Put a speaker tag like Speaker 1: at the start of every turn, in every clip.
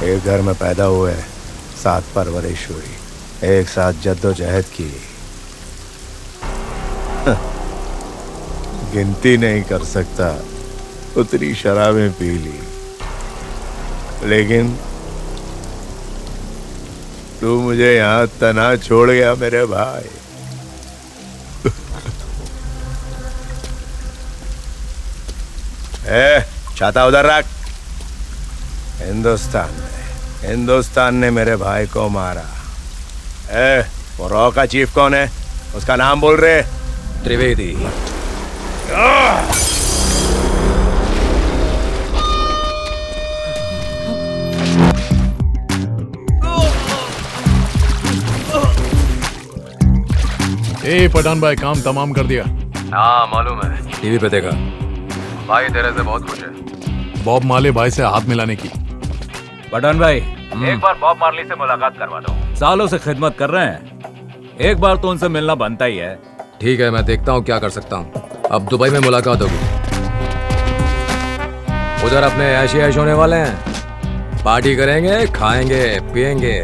Speaker 1: एक घर में पैदा हुए, 7 परवरिश हुई, एक साथ जद्दोजहद की, गिनती नहीं कर सकता उतनी शराबें पी ली। लेकिन तू मुझे यहाँ तना छोड़ गया मेरे भाई। छाता उधर रख। हिंदुस्तान ने मेरे भाई को मारा। वो रॉ का चीफ कौन है? उसका नाम बोल रहे?
Speaker 2: त्रिवेदी।
Speaker 3: पठान भाई, काम तमाम कर दिया?
Speaker 2: हाँ मालूम है, टीवी पे देखा। भाई तेरे से बहुत खुश है।
Speaker 3: बॉब मार्ले भाई से हाथ मिलाने की।
Speaker 2: पठान भाई, एक बार बॉब मार्ली से मुलाकात करवा दो। सालों से खिदमत कर रहे हैं, एक बार तो उनसे मिलना बनता ही है।
Speaker 4: ठीक है, मैं देखता हूँ क्या कर सकता हूँ। अब दुबई में मुलाकात होगी। उधर अपने ऐश होने वाले हैं, पार्टी करेंगे, खाएंगे, पिएंगे।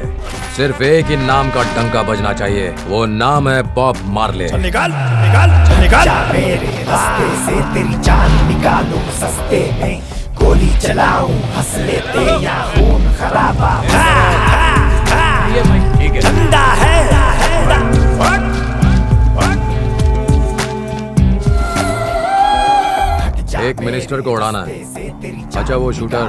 Speaker 4: सिर्फ एक ही नाम का डंका बजना चाहिए, वो नाम है बॉब मार्ले।
Speaker 5: चल निकाल, निकाल, चल निकाल। जा मेरे रास्ते से तेरी जान निकालो, सस्ते में गोली चलाऊं, हंस लेते या खून खराबा।
Speaker 2: ठीक है,
Speaker 5: ठंडा है।
Speaker 4: एक मिनिस्टर को उड़ाना है। अच्छा, वो शूटर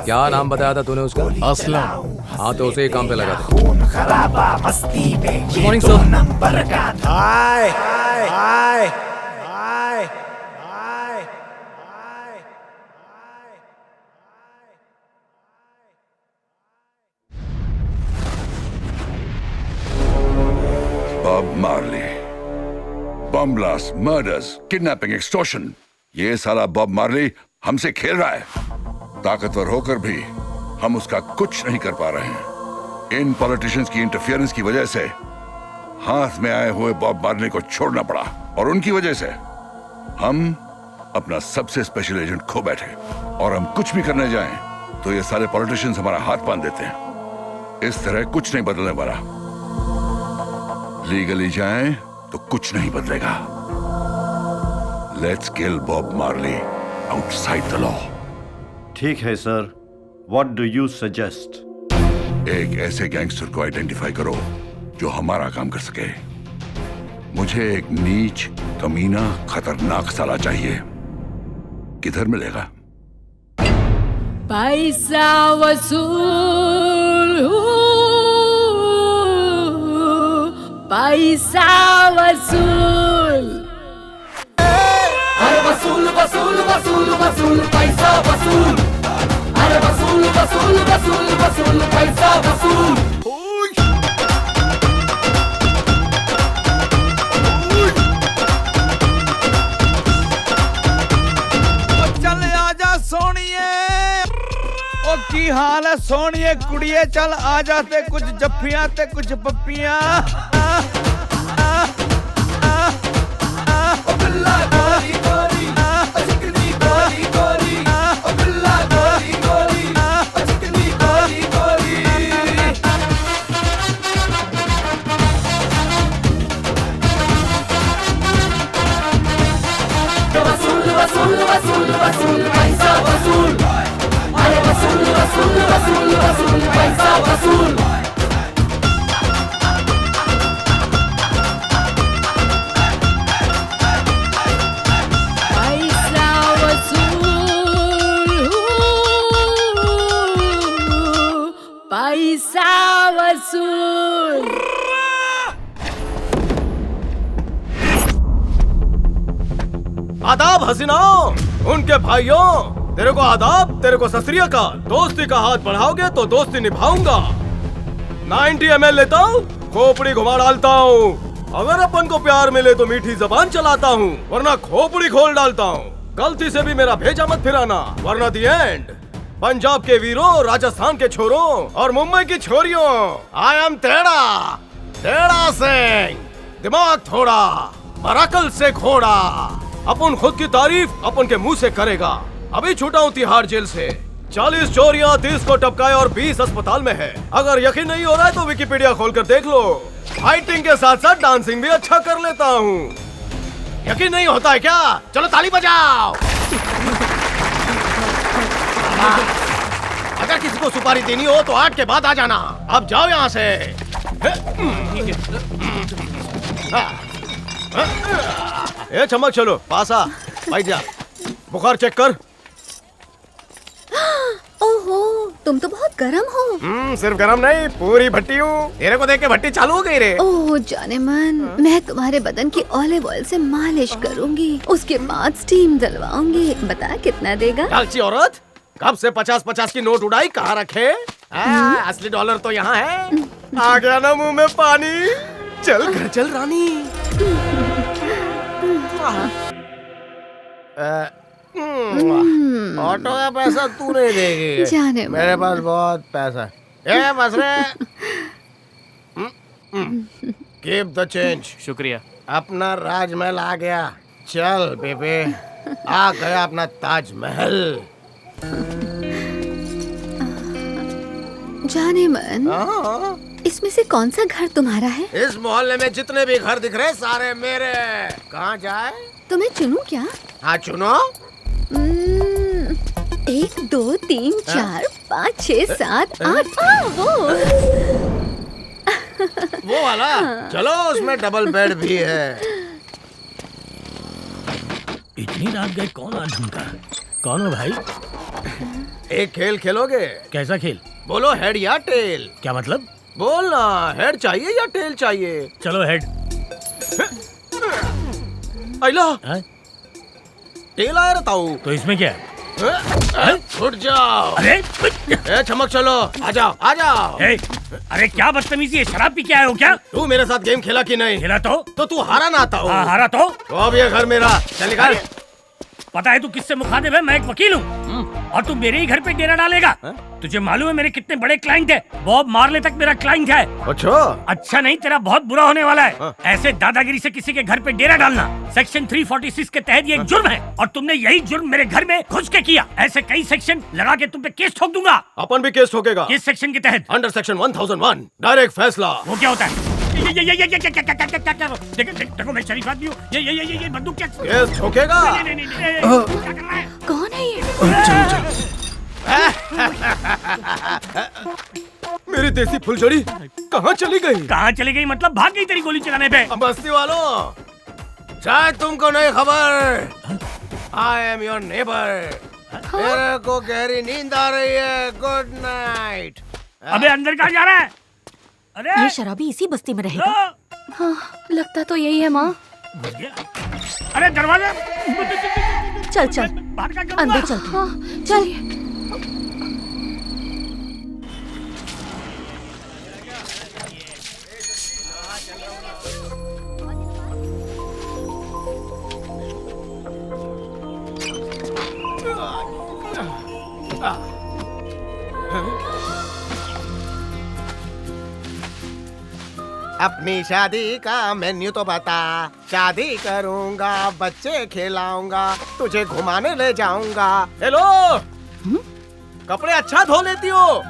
Speaker 4: क्या नाम बताया था तूने उसका?
Speaker 3: असलम।
Speaker 4: हाँ, तो उसे ही काम पे लगा दे।
Speaker 5: खून खराबा मस्ती में।
Speaker 2: Good morning sir.
Speaker 5: नंबर का hi hi hi hi hi.
Speaker 6: Bob Marley, bomb blast, murders, kidnapping, extortion, ये सारा बॉब मार्ली हमसे खेल रहा है। ताकतवर होकर भी हम उसका कुछ नहीं कर पा रहे हैं। इन पॉलिटिशियंस की इंटरफियरेंस की वजह से हाथ में आए हुए बॉब मार्ली को छोड़ना पड़ा, और उनकी वजह से हम अपना सबसे स्पेशल एजेंट खो बैठे। और हम कुछ भी करने जाएं तो ये सारे पॉलिटिशियंस हमारा हाथ बांध देते हैं। इस तरह कुछ नहीं बदलने वाला। लीगली जाएं तो कुछ नहीं बदलेगा। Let's kill Bob Marley outside the law.
Speaker 7: ठीक है sir, what do you suggest?
Speaker 6: एक ऐसे गैंगस्टर को आइडेंटिफाई करो जो हमारा काम कर सके। मुझे एक नीच, कमीना, खतरनाक साला चाहिए। किधर मिलेगा?
Speaker 8: पैसा वसूल, पैसा वसूल।
Speaker 9: अरे वसूल वसूल वसूल वसूल पैसा वसूल। अरे वसूल वसूल वसूल वसूल पैसा वसूल।
Speaker 10: चल आजा सोनिए, ओ की हाल है सोनिए कुड़िए, चल आजा ते कुछ जफ्फियां ते कुछ पप्पियां।
Speaker 9: वसूल वसूल वसूल पैसा वसूल। अरे वसूल वसूल वसूल वसूल पैसा वसूल।
Speaker 8: पैसा वसूल, पैसा वसूल।
Speaker 10: आदाब हसीनाओं, उनके भाइयों, तेरे को आदाब, तेरे को सत श्री अकाल। दोस्ती का हाथ बढ़ाओगे तो दोस्ती निभाऊंगा। 90 ml लेता हूँ, खोपड़ी घुमा डालता हूँ। अगर अपन को प्यार मिले तो मीठी जबान चलाता हूँ, वरना खोपड़ी खोल डालता हूँ। गलती से भी मेरा भेजा मत फिराना, वरना दी एंड। पंजाब के वीरों, राजस्थान के छोरों और मुंबई की छोरियों, आई एम टेढ़ा, टेढ़ा सिंह। दिमाग थोड़ा, मराकल से घोड़ा। अपन खुद की तारीफ अपन के मुंह से करेगा। अभी छूटा हूँ तिहाड़ जेल से, 40 चोरियां, 30 को टपकाए और 20 अस्पताल में है। अगर यकीन नहीं हो रहा है तो विकिपीडिया खोलकर देख लो। फाइटिंग के साथ साथ डांसिंग भी अच्छा कर लेता हूँ। यकीन नहीं होता है क्या? चलो ताली बजाओ। अगर किसी को सुपारी देनी हो तो 8 के बाद आ जाना। अब जाओ यहाँ से। ए चमक, चलो पास आ, बैठ जा। बुखार चेक कर।
Speaker 11: ओहो, तुम तो बहुत गरम हो।
Speaker 10: सिर्फ गरम नहीं, पूरी भट्टी हूँ। तेरे को देख के भट्टी चालू हो गई रे।
Speaker 11: ओह जाने मन, मैं तुम्हारे बदन की ऑलिव ऑयल से मालिश करूंगी, उसके बाद स्टीम दिलवाऊंगी। बता कितना देगा?
Speaker 10: लालची औरत, कब से 50-50 की नोट उड़ाई, कहाँ रखे? असली डॉलर तो यहाँ है। आ गया ना मुंह में पानी। चल घर चल रानी। ऑटो का पैसा तू नहीं देगी।
Speaker 11: जाने
Speaker 10: मेरे पास बहुत पैसा है। ए बस रे। Keep the change.
Speaker 12: शुक्रिया।
Speaker 10: अपना राजमहल आ गया। चल बेबे, आ गया अपना ताजमहल।
Speaker 11: जाने मन, इसमें से कौन सा घर तुम्हारा है?
Speaker 10: इस मोहल्ले में जितने भी घर दिख रहे सारे मेरे। कहाँ जाए?
Speaker 11: तुम्हें चुनूं क्या?
Speaker 10: हाँ चुनो।
Speaker 11: 1 2 3 4 5 6 7 8।
Speaker 10: वो वाला? चलो उसमें डबल बेड भी है।
Speaker 13: इतनी रात गए कौन आ ढूंढा? कौन हो भाई?
Speaker 10: एक खेल खेलोगे?
Speaker 13: कैसा खेल?
Speaker 10: बोलो हेड या टेल।
Speaker 13: क्या मतलब?
Speaker 10: बोलना, हेड चाहिए या टेल चाहिए?
Speaker 13: चलो हेड।
Speaker 10: आइला टेल आया रहता हूँ।
Speaker 13: तो इसमें क्या है?
Speaker 10: उठ जाओ।
Speaker 13: अरे
Speaker 10: चमक, चलो आ जाओ, आ जाओ।
Speaker 13: अरे क्या बदतमीजी है, शराब पी के आए हो क्या?
Speaker 10: तू मेरे साथ गेम खेला कि नहीं?
Speaker 13: खेला तो
Speaker 10: तू हारा ना आता हो।
Speaker 13: हारा तो
Speaker 10: अब ये घर मेरा। चल निकाल।
Speaker 13: पता है तू किससे मुखातिब है? मैं एक वकील हूँ और तू मेरे ही घर पे डेरा डालेगा। तुझे मालूम है मेरे कितने बड़े क्लाइंट है? बॉब मार्ले तक मेरा क्लाइंट है। अच्छा नहीं, तेरा बहुत बुरा होने वाला है। ऐसे दादागिरी से किसी के घर पे डेरा डालना सेक्शन 346 के तहत ये एक जुर्म है और तुमने यही जुर्म मेरे घर में घुस के किया। ऐसे कई सेक्शन लगा के तुम पे केस ठोक दूंगा।
Speaker 10: अपन भी केस ठोकेगा।
Speaker 13: किस सेक्शन के तहत?
Speaker 10: अंडर सेक्शन 1001 डायरेक्ट फैसला।
Speaker 13: वो क्या होता है? देखो मैं शरीफ आदमी हूँ। ये बंदूक क्या?
Speaker 10: केस ठोकेगा।
Speaker 11: कौन है ये?
Speaker 10: मेरी देसी फुलझड़ी कहाँ चली गई?
Speaker 13: कहाँ चली गई मतलब? भाग गई तेरी गोली चलाने पे।
Speaker 10: बस्ती वालों, शायद तुमको नहीं खबर, आई एम योर नेबर। मेरे को गहरी नींद आ रही है। Good night.
Speaker 13: अबे अंदर कहाँ जा रहा है? अरे
Speaker 11: ये शराबी इसी बस्ती में रहेगा। हाँ, लगता तो यही है माँ।
Speaker 13: अरे दरवाजा
Speaker 11: चल चल अंदर चल। हाँ चल।
Speaker 10: अपनी शादी का मेन्यू तो बता। शादी करूंगा, बच्चे खिलाऊंगा, तुझे घुमाने ले जाऊंगा। हेलो, कपड़े अच्छा धो लेती हो।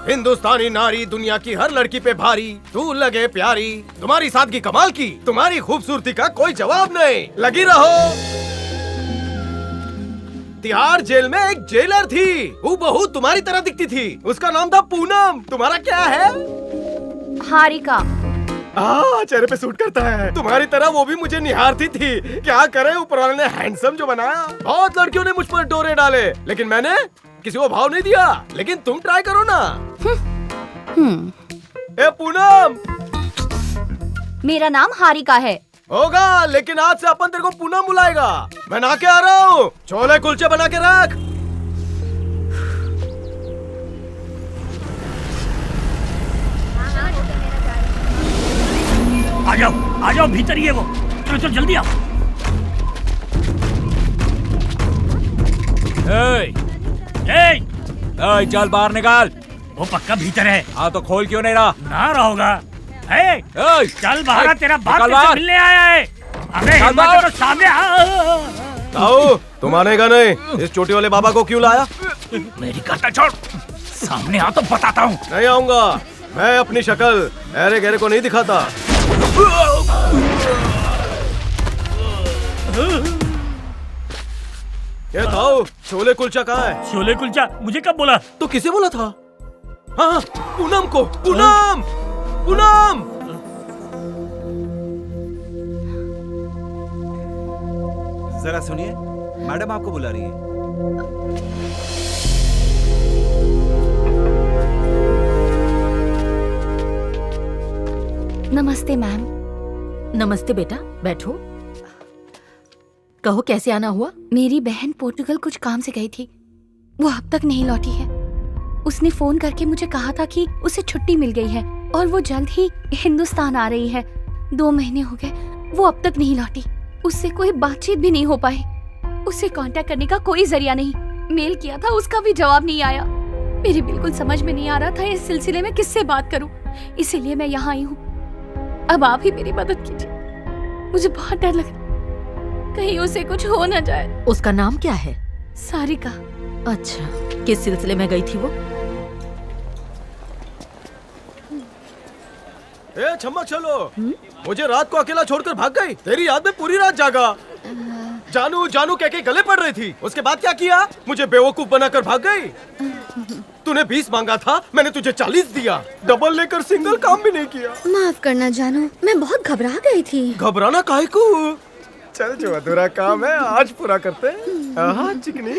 Speaker 10: हिंदुस्तानी नारी दुनिया की हर लड़की पे भारी, तू लगे प्यारी। तुम्हारी सादगी कमाल की, तुम्हारी खूबसूरती का कोई जवाब नहीं। लगी रहो। तिहाड़ जेल में एक जेलर थी, वो बहुत तुम्हारी तरह दिखती थी। उसका नाम था पूनम। तुम्हारा क्या है?
Speaker 11: हारिका।
Speaker 10: चेहरे पे सूट करता है। तुम्हारी तरह वो भी मुझे निहारती थी। क्या करे, ऊपर वाले ने हैंडसम जो बनाया। बहुत लड़कियों ने मुझ पर डोरे डाले, लेकिन मैंने किसी को भाव नहीं दिया। लेकिन तुम ट्राई करो ना। ए पूनम,
Speaker 11: मेरा नाम हारिका है।
Speaker 10: होगा, लेकिन आज से अपन तेरे को पूनम बुलाएगा। मैं ना के आ रहा हूँ। छोले कुलचे बना के रख।
Speaker 13: आ जाओ भीतर ही है वो। चलो चलो जल्दी आओ।
Speaker 2: चल बाहर निकाल।
Speaker 13: वो पक्का भीतर है।
Speaker 2: हाँ तो खोल क्यों नहीं रहा?
Speaker 13: ना रहोगा। चल बाहर, तेरा बाप तुझसे मिलने आया है। अबे हिम्मत है तो सामने आओ।
Speaker 10: तुम आनेगा नहीं। इस चोटी वाले बाबा को क्यों लाया?
Speaker 13: मेरी गर्दन छोड़, सामने आ तो बताता हूँ।
Speaker 10: नहीं आऊंगा, मैं अपनी शक्ल अरे गहरे को नहीं दिखाता। ये ताऊ, छोले कुलचा कहाँ है?
Speaker 13: छोले कुलचा मुझे कब बोला?
Speaker 10: तो किसे बोला था? हाँ, पूनम को। पूनम, पूनम।
Speaker 12: जरा सुनिए, मैडम आपको बुला रही है।
Speaker 8: नमस्ते मैम।
Speaker 14: नमस्ते बेटा, बैठो। कहो कैसे आना हुआ?
Speaker 8: मेरी बहन पोर्टुगल कुछ काम से गई थी, वो अब तक नहीं लौटी है। उसने फोन करके मुझे कहा था कि उसे छुट्टी मिल गई है और वो जल्द ही हिंदुस्तान आ रही है। 2 महीने हो गए, वो अब तक नहीं लौटी। उससे कोई बातचीत भी नहीं हो पाई। उसे कांटेक्ट करने का कोई जरिया नहीं। मेल किया था, उसका भी जवाब नहीं आया। मेरी बिल्कुल समझ में नहीं आ रहा था इस सिलसिले में किससे बात करूं, इसीलिए मैं यहाँ आई हूँ। अब आप ही मेरी मदद कीजिए, मुझे बहुत डर लग रहा, कहीं उसे कुछ हो न जाए।
Speaker 14: उसका नाम क्या है?
Speaker 8: सारिका।
Speaker 14: अच्छा, किस सिलसिले में गई थी वो?
Speaker 10: ए छम्मा चलो, मुझे रात को अकेला छोड़कर भाग गई। तेरी याद में पूरी रात जागा। जानू जानू कह के गले पड़ रही थी। उसके बाद क्या किया? मुझे बेवकूफ बनाकर भाग गई। तूने 20 मांगा था, मैंने तुझे 40 दिया। डबल लेकर सिंगल काम भी नहीं किया।
Speaker 11: माफ करना जानू, मैं बहुत घबरा गई थी।
Speaker 10: घबराना काहे को? चल जो अधूरा काम है आज पूरा करते हैं। हाँ चिकनी।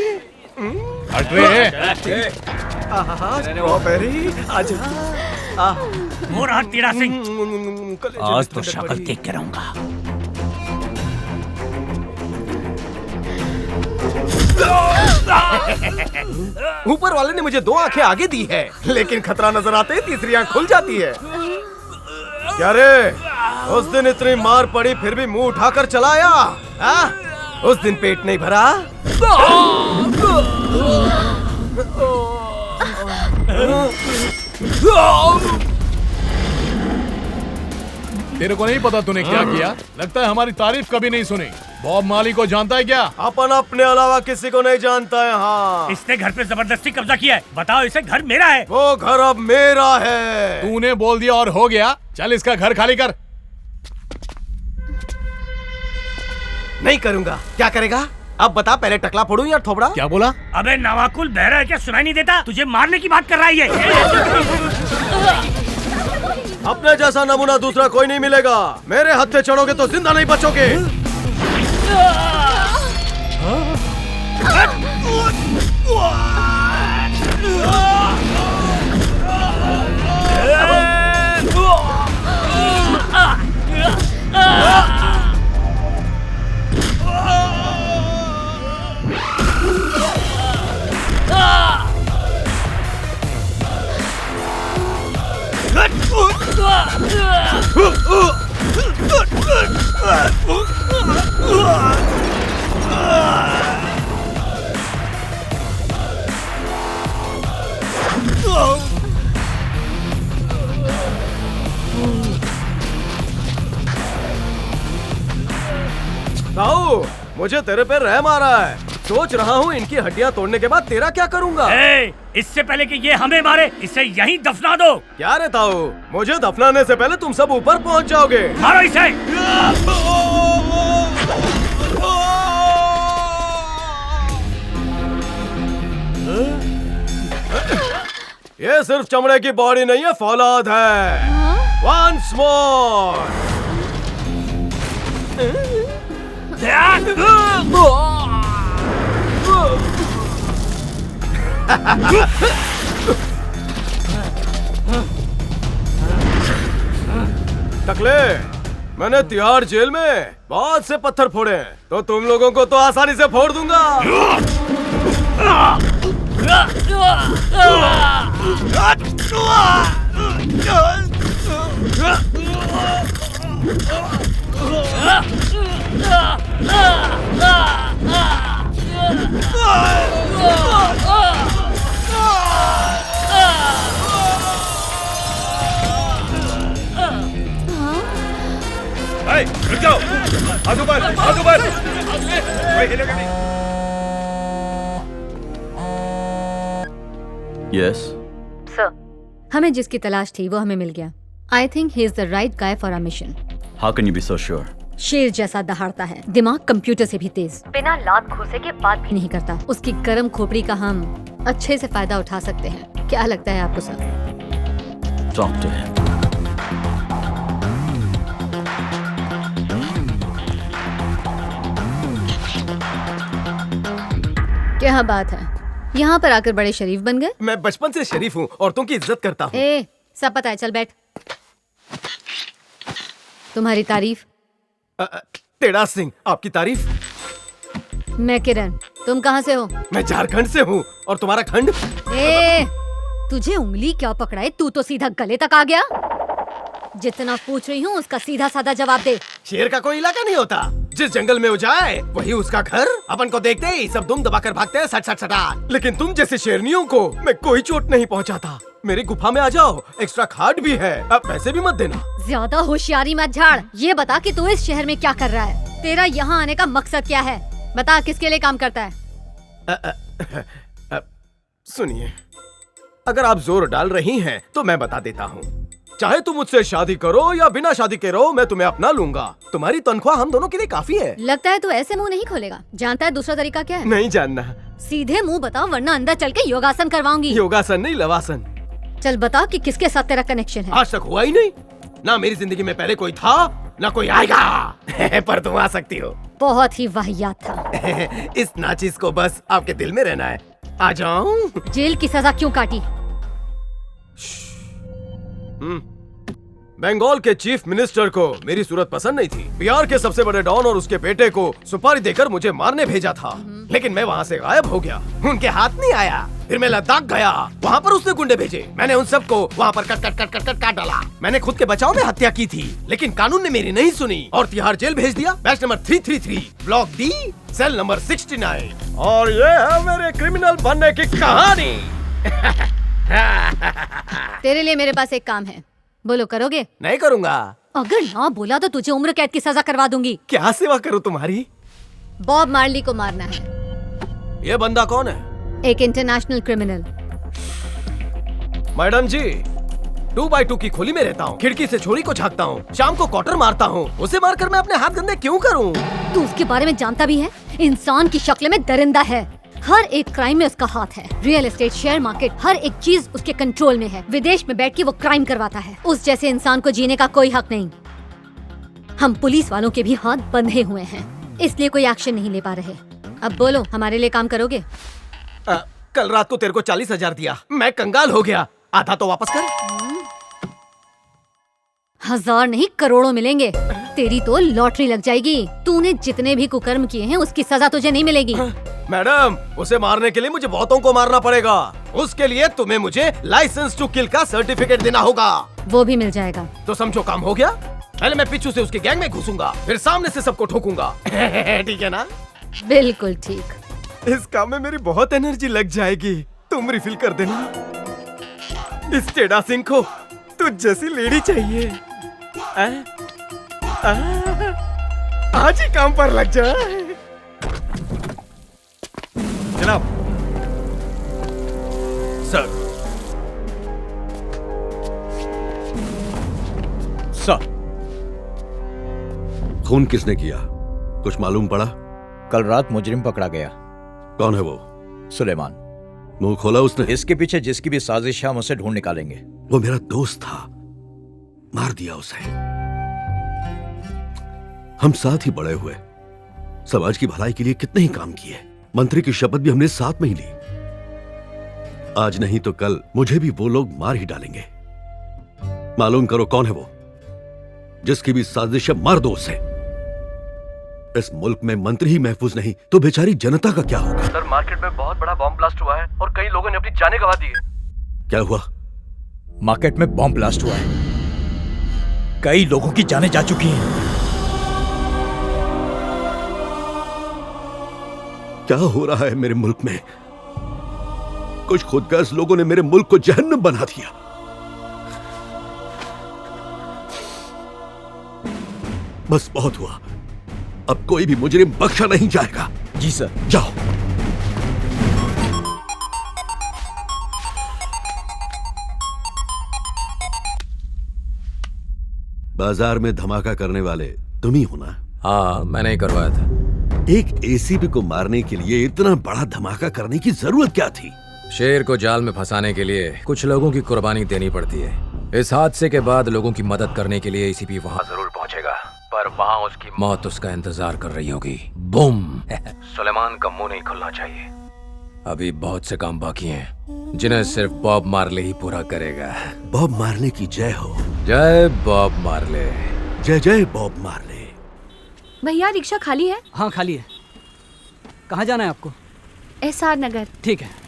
Speaker 10: स्ट्रॉबेरी आजा।
Speaker 13: वो रहा तेरा सिंह। आज तो शक्ल देख के रहूंगा।
Speaker 10: ऊपर वाले ने मुझे 2 आंखें आगे दी है, लेकिन खतरा नजर आते ही तीसरी आंख खुल जाती है। क्या रे, उस दिन इतनी मार पड़ी फिर भी मुंह उठाकर चला आया? उस दिन पेट नहीं भरा?
Speaker 3: तेरे को नहीं पता तूने क्या किया? लगता है हमारी तारीफ कभी नहीं सुनी। बॉब मार्ली को जानता है क्या?
Speaker 10: अपन अपने अलावा किसी को नहीं जानता है। हाँ,
Speaker 13: इसने घर पे जबरदस्ती कब्जा किया है। बताओ, इसे घर मेरा है।
Speaker 10: वो घर अब मेरा है।
Speaker 3: तूने बोल दिया और हो गया। चल इसका घर खाली कर।
Speaker 10: नहीं करूंगा। क्या करेगा? अब बता, पहले टकला फोड़ूं या थोबड़ा?
Speaker 3: क्या बोला?
Speaker 13: अबे नवाकुल, बहरा है क्या? सुनाई नहीं देता? तुझे मारने की बात कर रहा है ये।
Speaker 10: अपने जैसा नमूना दूसरा कोई नहीं मिलेगा। मेरे हत्थे चढ़ोगे तो जिंदा नहीं बचोगे। ताऊ, मुझे तेरे पे रहम आ रहा है। सोच रहा हूँ इनकी हड्डियाँ तोड़ने के बाद तेरा क्या करूँगा।
Speaker 13: इससे पहले कि ये हमें मारे, इसे यहीं दफना दो।
Speaker 10: क्या रे ताऊ, मुझे दफनाने से पहले तुम सब ऊपर पहुँच जाओगे।
Speaker 13: मारो इसे।
Speaker 10: ये सिर्फ चमड़े की बॉडी नहीं है, फौलाद है। Once more. टकले, मैंने तिहाड़ जेल में बहुत से पत्थर फोड़े हैं, तो तुम लोगों को तो आसानी से फोड़ दूंगा।
Speaker 1: रुक जाओ, हाथ ऊपर, हाथ ऊपर। कोई हिलेगा नहीं।
Speaker 15: यस
Speaker 11: सर, हमें जिसकी तलाश थी वो हमें मिल गया। I think he is the right guy for our mission.
Speaker 15: How can you be so sure?
Speaker 11: शेर जैसा दहाड़ता है, दिमाग कंप्यूटर से भी तेज, बिना लात घुसे के बात भी नहीं करता। उसकी गर्म खोपड़ी का हम अच्छे से फायदा उठा सकते हैं। क्या लगता है आपको सर?
Speaker 15: Talk to him.
Speaker 11: क्या बात है, यहाँ पर आकर बड़े शरीफ बन गए।
Speaker 10: मैं बचपन से शरीफ हूँ, औरतों की इज्जत करता हूँ।
Speaker 11: ए, सब पता है, चल बैठ। तुम्हारी तारीफ?
Speaker 10: तेड़ा सिंह, आपकी तारीफ?
Speaker 11: मैं किरण, तुम कहाँ से हो?
Speaker 10: मैं झारखंड से हूँ। और तुम्हारा खंड?
Speaker 11: ए, तुझे उंगली क्या पकड़ाए, तू तो सीधा गले तक आ गया। जितना पूछ रही हूँ उसका सीधा साधा जवाब दे।
Speaker 10: शेर का कोई इलाका नहीं होता, जिस जंगल में वो जाए वही उसका घर। अपन को देखते ही सब दुम दबाकर भागते हैं, सट सट सटा। लेकिन तुम जैसे शेरनियों को मैं कोई चोट नहीं पहुंचाता। मेरी गुफा में आ जाओ, एक्स्ट्रा खाट भी है, अब पैसे भी मत देना।
Speaker 11: ज्यादा होशियारी मत झाड़। ये बता कि तू इस शहर में क्या कर रहा है? तेरा यहाँ आने का मकसद क्या है? बता, किसके लिए काम करता है?
Speaker 10: सुनिए, अगर आप जोर डाल रही हैं तो मैं बता देता हूँ। चाहे तुम मुझसे शादी करो या बिना शादी के रहो, मैं तुम्हें अपना लूंगा। तुम्हारी तनख्वाह हम दोनों के लिए काफी है।
Speaker 11: लगता है तू ऐसे मुंह नहीं खोलेगा। जानता है दूसरा तरीका क्या है?
Speaker 10: नहीं जानना।
Speaker 11: सीधे मुंह बताओ, वरना अंदर चल के योगासन करवाऊंगी।
Speaker 10: योगासन नहीं, लवासन।
Speaker 11: चल बता कि किसके साथ तेरा कनेक्शन है।
Speaker 10: आज तक हुआ ही नहीं। ना मेरी जिंदगी में पहले कोई था, ना कोई आएगा। पर तुम आ सकती हो।
Speaker 11: बहुत ही वाहियात था।
Speaker 10: इस नाचिस को बस आपके दिल में रहना है। आ जाऊं?
Speaker 11: जेल की सजा क्यों काटी?
Speaker 10: बंगाल के चीफ मिनिस्टर को मेरी सूरत पसंद नहीं थी। बिहार के सबसे बड़े डॉन और उसके बेटे को सुपारी देकर मुझे मारने भेजा था, लेकिन मैं वहाँ से गायब हो गया। उनके हाथ नहीं आया। फिर मैं लद्दाख गया, वहाँ पर उसने गुंडे भेजे। मैंने उन सबको वहाँ पर कट काट डाला। मैंने खुद के बचाव में हत्या की थी, लेकिन कानून ने मेरी नहीं सुनी और तिहाड़ जेल भेज दिया। Batch number 333, block D, cell number 69। और ये है मेरे क्रिमिनल बनने की कहानी।
Speaker 11: तेरे लिए मेरे पास एक काम है, बोलो करोगे?
Speaker 10: नहीं करूँगा।
Speaker 11: अगर ना बोला तो तुझे उम्र कैद की सजा करवा दूंगी।
Speaker 10: क्या सेवा करूँ तुम्हारी?
Speaker 11: बॉब मार्ली को मारना है।
Speaker 10: ये बंदा कौन है?
Speaker 11: एक इंटरनेशनल क्रिमिनल।
Speaker 10: मैडम जी, 2x2 की खोली में रहता हूँ, खिड़की से छोरी को झांकता हूँ, शाम को क्वार्टर मारता हूँ। उसे मारकर मैं अपने हाथ गंदे क्यों करूँ?
Speaker 11: तू उसके बारे में जानता भी है? इंसान की शक्ल में दरिंदा है। हर एक क्राइम में उसका हाथ है। रियल एस्टेट, शेयर मार्केट, हर एक चीज उसके कंट्रोल में है। विदेश में बैठ के वो क्राइम करवाता है। उस जैसे इंसान को जीने का कोई हक नहीं। हम पुलिस वालों के भी हाथ बंधे हुए हैं, इसलिए कोई एक्शन नहीं ले पा रहे। अब बोलो, हमारे लिए काम करोगे?
Speaker 10: कल रात को तेरे को 40,000 दिया, मैं कंगाल हो गया। आधा तो वापस कर।
Speaker 11: 1000 नहीं, करोड़ों मिलेंगे। तेरी तो लॉटरी लग जाएगी। तूने जितने भी कुकर्म किए हैं उसकी सजा तुझे नहीं मिलेगी।
Speaker 10: मैडम, उसे मारने के लिए मुझे बहुतों को मारना पड़ेगा। उसके लिए तुम्हें मुझे लाइसेंस टू किल का सर्टिफिकेट देना होगा।
Speaker 11: वो भी मिल जाएगा।
Speaker 10: तो समझो काम हो गया। पहले मैं पीछू से उसके गैंग में घुसूंगा, फिर सामने से सबको ठोकूंगा। ठीक है ना?
Speaker 11: बिल्कुल ठीक।
Speaker 10: इस काम में मेरी बहुत एनर्जी लग जाएगी। तुम रिफिल कर देना। इस टेढ़ा सिंह को तुझ जैसी लेडी चाहिए। आज ही काम पर लग जा।
Speaker 12: जनाब।
Speaker 1: सर। सर।
Speaker 16: खून किसने किया, कुछ मालूम पड़ा?
Speaker 17: कल रात मुजरिम पकड़ा गया।
Speaker 16: कौन है वो?
Speaker 17: सुलेमान।
Speaker 16: मुंह खोला उसने?
Speaker 17: इसके पीछे जिसकी भी साजिश है हम उसे ढूंढ निकालेंगे।
Speaker 16: वो मेरा दोस्त था, मार दिया उसे। हम साथ ही बड़े हुए, समाज की भलाई के लिए कितने ही काम किए। मंत्री की शपथ भी हमने साथ में ही ली। आज नहीं तो कल मुझे भी वो लोग मार ही डालेंगे। मालूम करो कौन है वो, जिसकी भी साजिश है मार दो उसे। इस मुल्क में मंत्री ही महफूज नहीं तो बेचारी जनता का क्या होगा?
Speaker 18: सर, मार्केट में बहुत बड़ा बॉम्ब ब्लास्ट हुआ है और कई लोगों ने अपनी जानें गंवा दी है।
Speaker 16: क्या हुआ?
Speaker 17: मार्केट में बॉम्ब ब्लास्ट हुआ है, कई लोगों की जानें जा चुकी हैं।
Speaker 16: क्या हो रहा है मेरे मुल्क में? कुछ खुदगर्ज लोगों ने मेरे मुल्क को जहन्नम बना दिया। बस बहुत हुआ, अब कोई भी मुजरिम बख्शा नहीं जाएगा।
Speaker 17: जी सर।
Speaker 16: जाओ। बाजार में धमाका करने वाले तुम ही हो ना?
Speaker 4: हाँ, मैंने ही करवाया था।
Speaker 16: एक एसीपी को मारने के लिए इतना बड़ा धमाका करने की जरूरत क्या थी?
Speaker 4: शेर को जाल में फंसाने के लिए कुछ लोगों की कुर्बानी देनी पड़ती है। इस हादसे के बाद लोगों की मदद करने के लिए एसीपी वहाँ जरूर पहुँचेगा, पर वहाँ उसकी मौत उसका इंतजार कर रही होगी। बूम! सुलेमान का मुंह नहीं खुलना चाहिए। अभी बहुत से काम बाकी हैं, जिन्हें सिर्फ बॉब मार्ले ही पूरा करेगा।
Speaker 16: बॉब मार्ले की जय हो।
Speaker 4: जय बॉब मार्ले।
Speaker 16: जय जय बॉब मार्ले।
Speaker 8: भैया रिक्शा खाली है?
Speaker 19: हाँ खाली है। कहाँ जाना है आपको?
Speaker 8: एसआर नगर।
Speaker 19: ठीक है।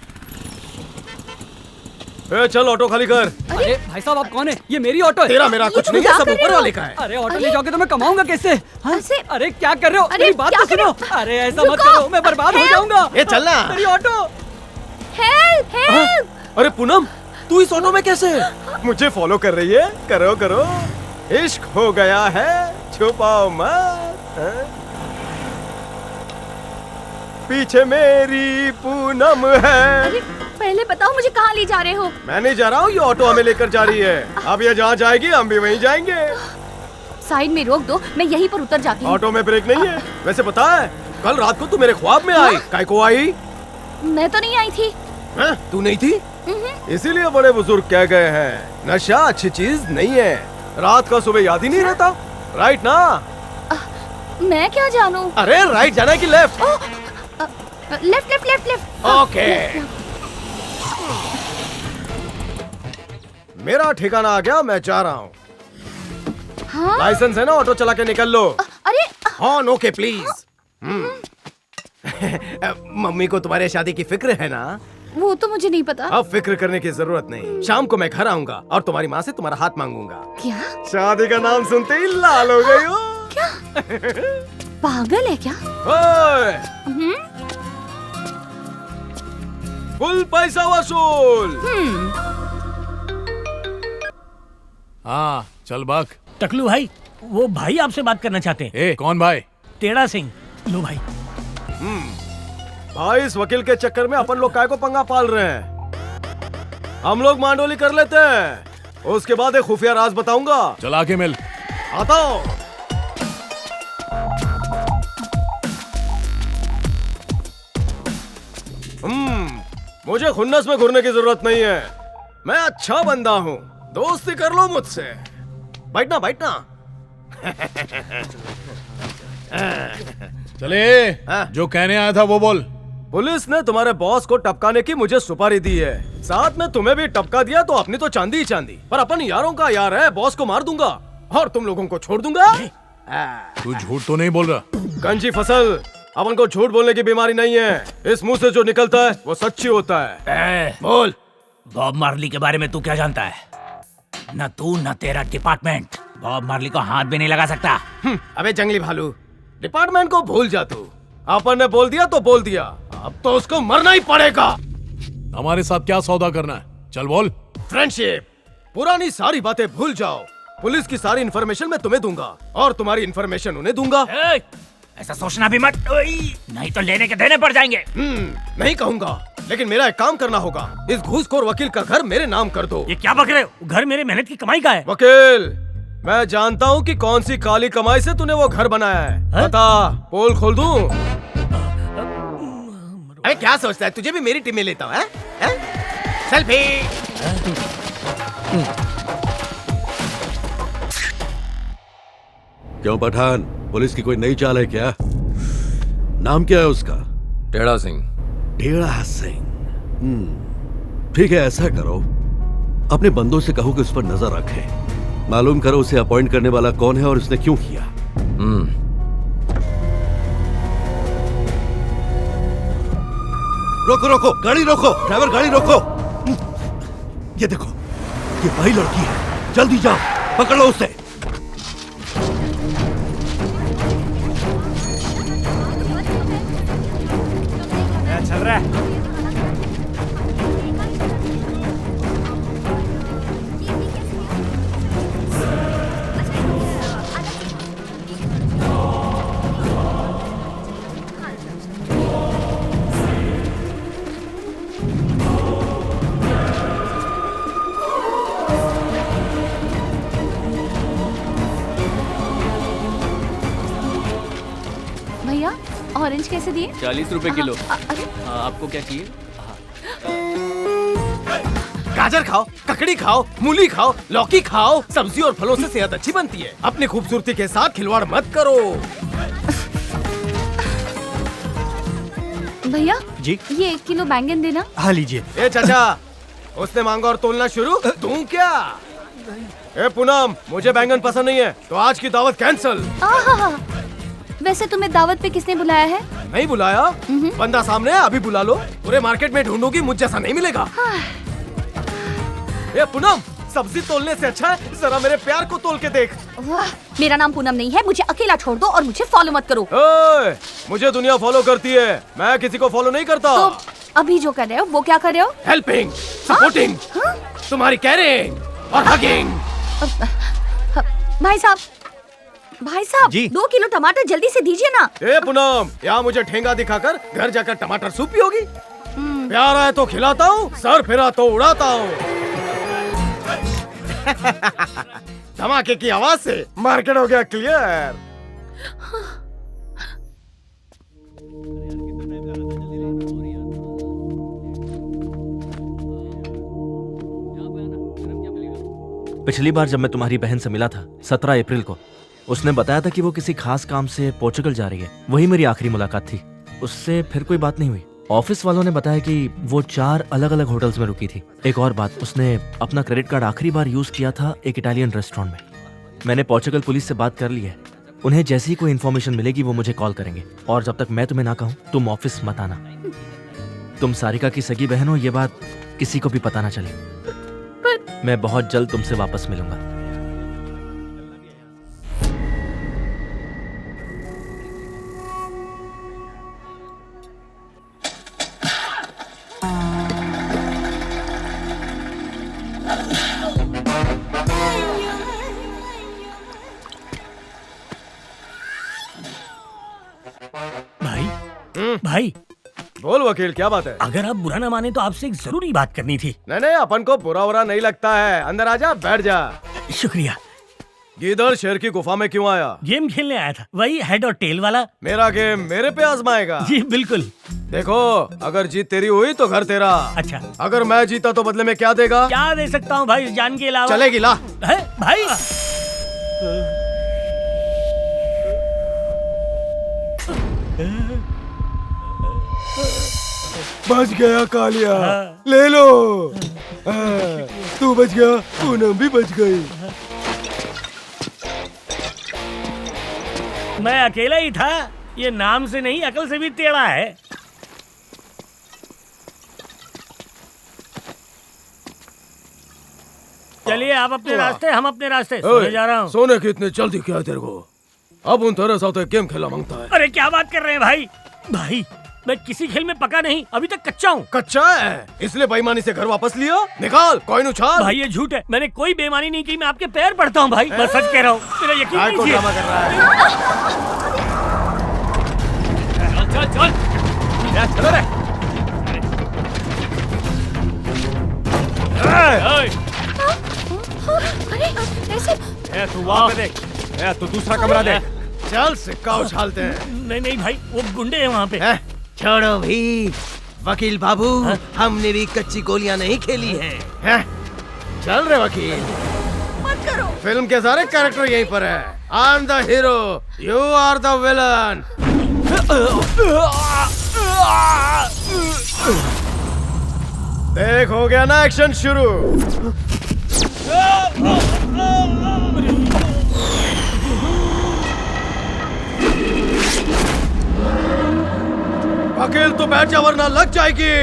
Speaker 10: चल ऑटो खाली कर।
Speaker 19: अरे भाई साहब आप कौन है? ये मेरी ऑटो है।
Speaker 10: तेरा मेरा कुछ नहीं है, सब ऊपर वाले का है।
Speaker 19: अरे ऑटो ले जाओगे तो मैं कमाऊंगा कैसे? हाँ? अरे क्या कर रहे हो? मेरी बात तो सुनो। अरे ऐसा मत करो, मैं बर्बाद हो जाऊंगा।
Speaker 10: ये चलना।
Speaker 19: मेरी ऑटो।
Speaker 8: Help help.
Speaker 10: अरे पूनम, तू इस ऑटो में कैसे? मुझे फॉलो कर रही है? करो करो, इश्क हो गया है, छुपाओ मत। पीछे मेरी पूनम है।
Speaker 8: पहले बताओ मुझे कहाँ ले जा रहे हो?
Speaker 10: मैं नहीं जा रहा हूँ, ये ऑटो हमें लेकर जा रही है। अब ये जहाँ जाएगी हम भी वहीं जाएंगे।
Speaker 8: साइड में रोक दो, मैं यहीं पर उतर जाती हूँ।
Speaker 10: ऑटो में ब्रेक नहीं है। वैसे पता है, कल रात को तू मेरे ख्वाब में आई। काय को आई?
Speaker 8: मैं तो नहीं आई थी।
Speaker 10: तू नहीं थी? इसीलिए बड़े बुजुर्ग कह गए हैं, नशा अच्छी चीज नहीं है। रात का सुबह याद ही नहीं रहता, राइट ना?
Speaker 8: मैं क्या जानूं?
Speaker 10: अरे राइट जाना है कि left?
Speaker 8: Left left left left.
Speaker 10: Okay. मेरा ठिकाना आ गया, मैं जा रहा हूँ।
Speaker 8: हाँ?
Speaker 10: लाइसेंस है ना, ऑटो चला के निकल लो।
Speaker 8: अरे
Speaker 10: हॉर्न ओके प्लीज। मम्मी को तुम्हारे शादी की फिक्र है ना?
Speaker 8: वो तो मुझे नहीं पता।
Speaker 10: अब फिक्र करने की जरूरत नहीं। शाम को मैं घर आऊंगा और तुम्हारी माँ से तुम्हारा हाथ मांगूंगा।
Speaker 8: क्या?
Speaker 10: शादी का नाम सुनते ही लाल हो गई हो।
Speaker 8: क्या? पागल है क्या?
Speaker 10: फुल पैसा वसूल।
Speaker 3: हाँ चल बाग।
Speaker 13: टकलू भाई, वो भाई आपसे बात करना चाहते हैं।
Speaker 3: ए कौन भाई?
Speaker 13: टेढ़ा सिंह। लो भाई।
Speaker 10: भाई इस वकील के चक्कर में अपन लोग काय को पंगा पाल रहे हैं। हम लोग मांडोली कर लेते हैं, उसके बाद एक खुफिया राज बताऊंगा।
Speaker 3: चला के मिल।
Speaker 10: आता हूं। मुझे खुन्नस में घुरने की जरूरत नहीं है। मैं अच्छा बंदा हूँ, दोस्ती कर लो मुझसे। बैठना बैठना।
Speaker 3: चले, जो कहने आया था वो बोल।
Speaker 10: पुलिस ने तुम्हारे बॉस को टपकाने की मुझे सुपारी दी है, साथ में तुम्हें भी टपका दिया तो अपनी तो चांदी ही चांदी, पर अपन यारों का यार है। बॉस को मार दूंगा और तुम लोगों को छोड़ दूंगा।
Speaker 3: तू झूठ तो नहीं बोल रहा?
Speaker 10: कंची फसल, अपन को झूठ बोलने की बीमारी नहीं है। इस मुंह से जो निकलता है वो सच्ची होता है।
Speaker 13: बोल, बॉब मार्ली के बारे में तू क्या जानता है? न तू न तेरा डिपार्टमेंट बॉब मार्ली को हाथ भी नहीं लगा सकता।
Speaker 10: अबे जंगली भालू, डिपार्टमेंट को भूल जा तू। अपन ने बोल दिया तो बोल दिया, अब तो उसको मरना ही पड़ेगा।
Speaker 3: हमारे साथ क्या सौदा करना है? चल बोल।
Speaker 10: फ्रेंडशिप। पुरानी सारी बातें भूल जाओ। पुलिस की सारी इन्फॉर्मेशन मैं तुम्हें दूंगा और तुम्हारी इन्फॉर्मेशन उन्हें दूंगा।
Speaker 13: ऐसा सोचना भी मत, नहीं तो लेने के देने पड़ जाएंगे।
Speaker 10: नहीं कहूंगा, लेकिन मेरा एक काम करना होगा। इस घूसखोर वकील का घर मेरे नाम कर दो।
Speaker 13: ये क्या बक रहे हो? घर मेरे मेहनत की कमाई का है।
Speaker 10: वकील, मैं जानता हूँ कि कौन सी काली कमाई से तूने वो घर बनाया है। बता, पोल खोल दूं? अरे क्या सोचता है, तुझे भी मेरी टीम में लेता हूँ? सेल्फी।
Speaker 16: क्यों पठान, पुलिस की कोई नई चाल है क्या? नाम क्या है उसका?
Speaker 4: टेढ़ा सिंह।
Speaker 16: टेढ़ा सिंह। ठीक है, ऐसा करो, अपने बंदों से कहो कि उस पर नजर रखे। मालूम करो उसे अपॉइंट करने वाला कौन है और उसने क्यों किया। रोको रोको, गाड़ी रोको, ड्राइवर गाड़ी रोको। ये देखो, ये वही लड़की है, जल्दी जाओ, पकड़ लो उसे।
Speaker 13: चल रहा है।
Speaker 8: कैसे दिए?
Speaker 20: 40 रुपए किलो। आपको क्या चाहिए?
Speaker 10: गाजर खाओ, ककड़ी खाओ, मूली खाओ, लौकी खाओ। सब्जी और फलों से सेहत अच्छी बनती है। अपनी खूबसूरती के साथ खिलवाड़ मत करो।
Speaker 8: भैया
Speaker 12: जी
Speaker 8: ये 1 किलो बैंगन देना।
Speaker 12: हाँ लीजिए।
Speaker 10: ए चाचा, उसने मांगा और तोलना शुरू, तू क्या? ए पूनम, मुझे बैंगन पसंद नहीं है, तो आज की दावत कैंसल।
Speaker 8: वैसे तुम्हें दावत पे किसने बुलाया है?
Speaker 10: नहीं बुलाया, बंदा सामने है, अभी बुला लो। पूरे मार्केट में ढूंढोगी, मुझ जैसा नहीं मिलेगा। ए पूनम, सब्जी तोलने से अच्छा है जरा मेरे प्यार को तोल के देख।
Speaker 8: मेरा नाम पूनम नहीं है, मुझे अकेला छोड़ दो और मुझे फॉलो मत करो।
Speaker 10: मुझे दुनिया फॉलो करती है, मैं किसी को फॉलो नहीं करता।
Speaker 8: तो अभी जो कर रहे हो वो क्या कर रहे हो?
Speaker 10: हेल्पिंग, सपोर्टिंग, तुम्हारी केयरिंग और हगिंग।
Speaker 8: भाई साहब
Speaker 10: जी?
Speaker 8: 2 किलो टमाटर जल्दी से दीजिए ना।
Speaker 10: ए पूनम, यहाँ मुझे ठेंगा दिखाकर घर जाकर टमाटर सूप पियोगी? प्यार है तो खिलाता हूँ, सर फिरा तो उड़ाता हूँ। धमाके की आवाज से मार्केट हो गया क्लियर।
Speaker 21: पिछली बार जब मैं तुम्हारी बहन से मिला था 17 अप्रैल को, उसने बताया था कि वो किसी खास काम से पोर्चुगल जा रही है। वही मेरी आखिरी मुलाकात थी। उससे फिर कोई बात नहीं हुई। ऑफिस वालों ने बताया कि वो 4 अलग अलग होटल्स में रुकी थी। एक और बात, उसने अपना क्रेडिट कार्ड आखिरी बार यूज किया था एक इटालियन रेस्टोरेंट में। मैंने पोर्चुगल पुलिस से बात कर ली है। उन्हें जैसी ही कोई इन्फॉर्मेशन मिलेगी वो मुझे कॉल करेंगे। और जब तक मैं तुम्हें ना कहूँ तुम ऑफिस मत आना। तुम सारिका की सगी बहन हो, ये बात किसी को भी पता ना चले। मैं बहुत जल्द तुमसे वापस मिलूंगा।
Speaker 13: भाई
Speaker 10: बोल वकील, क्या बात है?
Speaker 13: अगर आप बुरा ना माने तो आपसे एक जरूरी बात करनी थी।
Speaker 10: नहीं, अपन को बुरा नहीं लगता है। अंदर आजा, बैठ जा।
Speaker 13: शुक्रिया।
Speaker 10: गिदड़ शेर की गुफा में क्यों आया?
Speaker 13: गेम खेलने आया था, वही हेड और टेल वाला।
Speaker 10: मेरा गेम मेरे पे आजमाएगा?
Speaker 13: जी बिल्कुल।
Speaker 10: देखो, अगर जीत तेरी हुई तो घर तेरा।
Speaker 13: अच्छा।
Speaker 10: अगर मैं जीता तो बदले में क्या देगा?
Speaker 13: क्या दे सकता हूँ भाई, जान के अलावा?
Speaker 10: चलेगी, ला।
Speaker 13: है भाई।
Speaker 10: बच गया कालिया, ले लो। तू बच गया, पूनम भी बच गई।
Speaker 13: मैं अकेला ही था, ये नाम से नहीं अकल से भी टेढ़ा है। चलिए आप अपने रास्ते, हम अपने रास्ते। सोने जा रहा हूँ।
Speaker 10: सोने की इतनी जल्दी क्या है तेरे को? अब उन तेरे साथ एक गेम खेला मांगता है।
Speaker 13: अरे क्या बात कर रहे हैं भाई? भाई मैं किसी खेल में पका नहीं, अभी तक कच्चा हूँ।
Speaker 10: कच्चा है इसलिए बेईमानी से घर वापस लिया? निकाल कॉइन उछाल।
Speaker 13: भाई ये झूठ है, मैंने कोई बेईमानी नहीं की। मैं आपके पैर पड़ता हूँ भाई, मैं सच कह रहा हूँ, मेरा यकीन कीजिए।
Speaker 10: ड्रामा कर रहा है।
Speaker 2: चल चल चलो रे।
Speaker 8: अरे ऐसे
Speaker 2: तू वहाँ पे देख, तू दूसरा कमरा देख।
Speaker 10: चल सिक्का उछालते हैं।
Speaker 13: नहीं भाई, वो गुंडे हैं वहाँ पे।
Speaker 10: छोड़ो भी वकील बाबू, हमने भी कच्ची गोलियां नहीं खेली हैं। चल रे वकील,
Speaker 8: मत करो।
Speaker 10: फिल्म के सारे कैरेक्टर यहीं पर है। I am the hero, you are the villain. देख, हो गया ना एक्शन शुरू। वकील तो बैठ जा वरना लग जाएगी।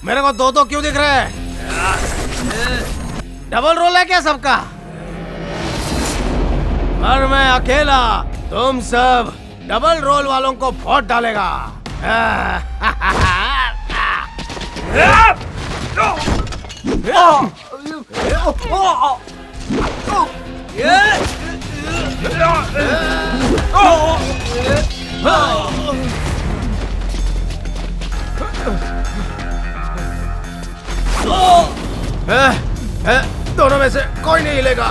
Speaker 10: मेरे को दो दो क्यों दिख रहे हैं? डबल रोल है क्या सबका? और मैं अकेला तुम सब डबल रोल वालों को वोट डालेगा। दोनों में से कोई नहीं हिलेगा।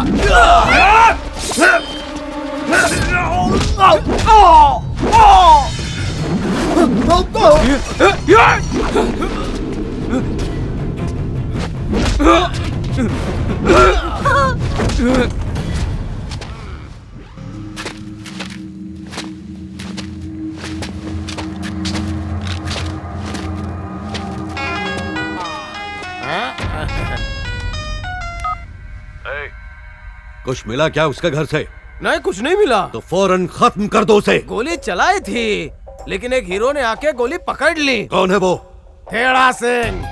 Speaker 16: कुछ मिला क्या उसके घर से?
Speaker 10: नहीं, कुछ नहीं मिला।
Speaker 16: तो फौरन खत्म कर दो उसे।
Speaker 10: गोली चलाई थी, लेकिन एक हीरो ने आके गोली पकड़ ली।
Speaker 16: कौन है वो?
Speaker 10: टेढ़ा सिंह।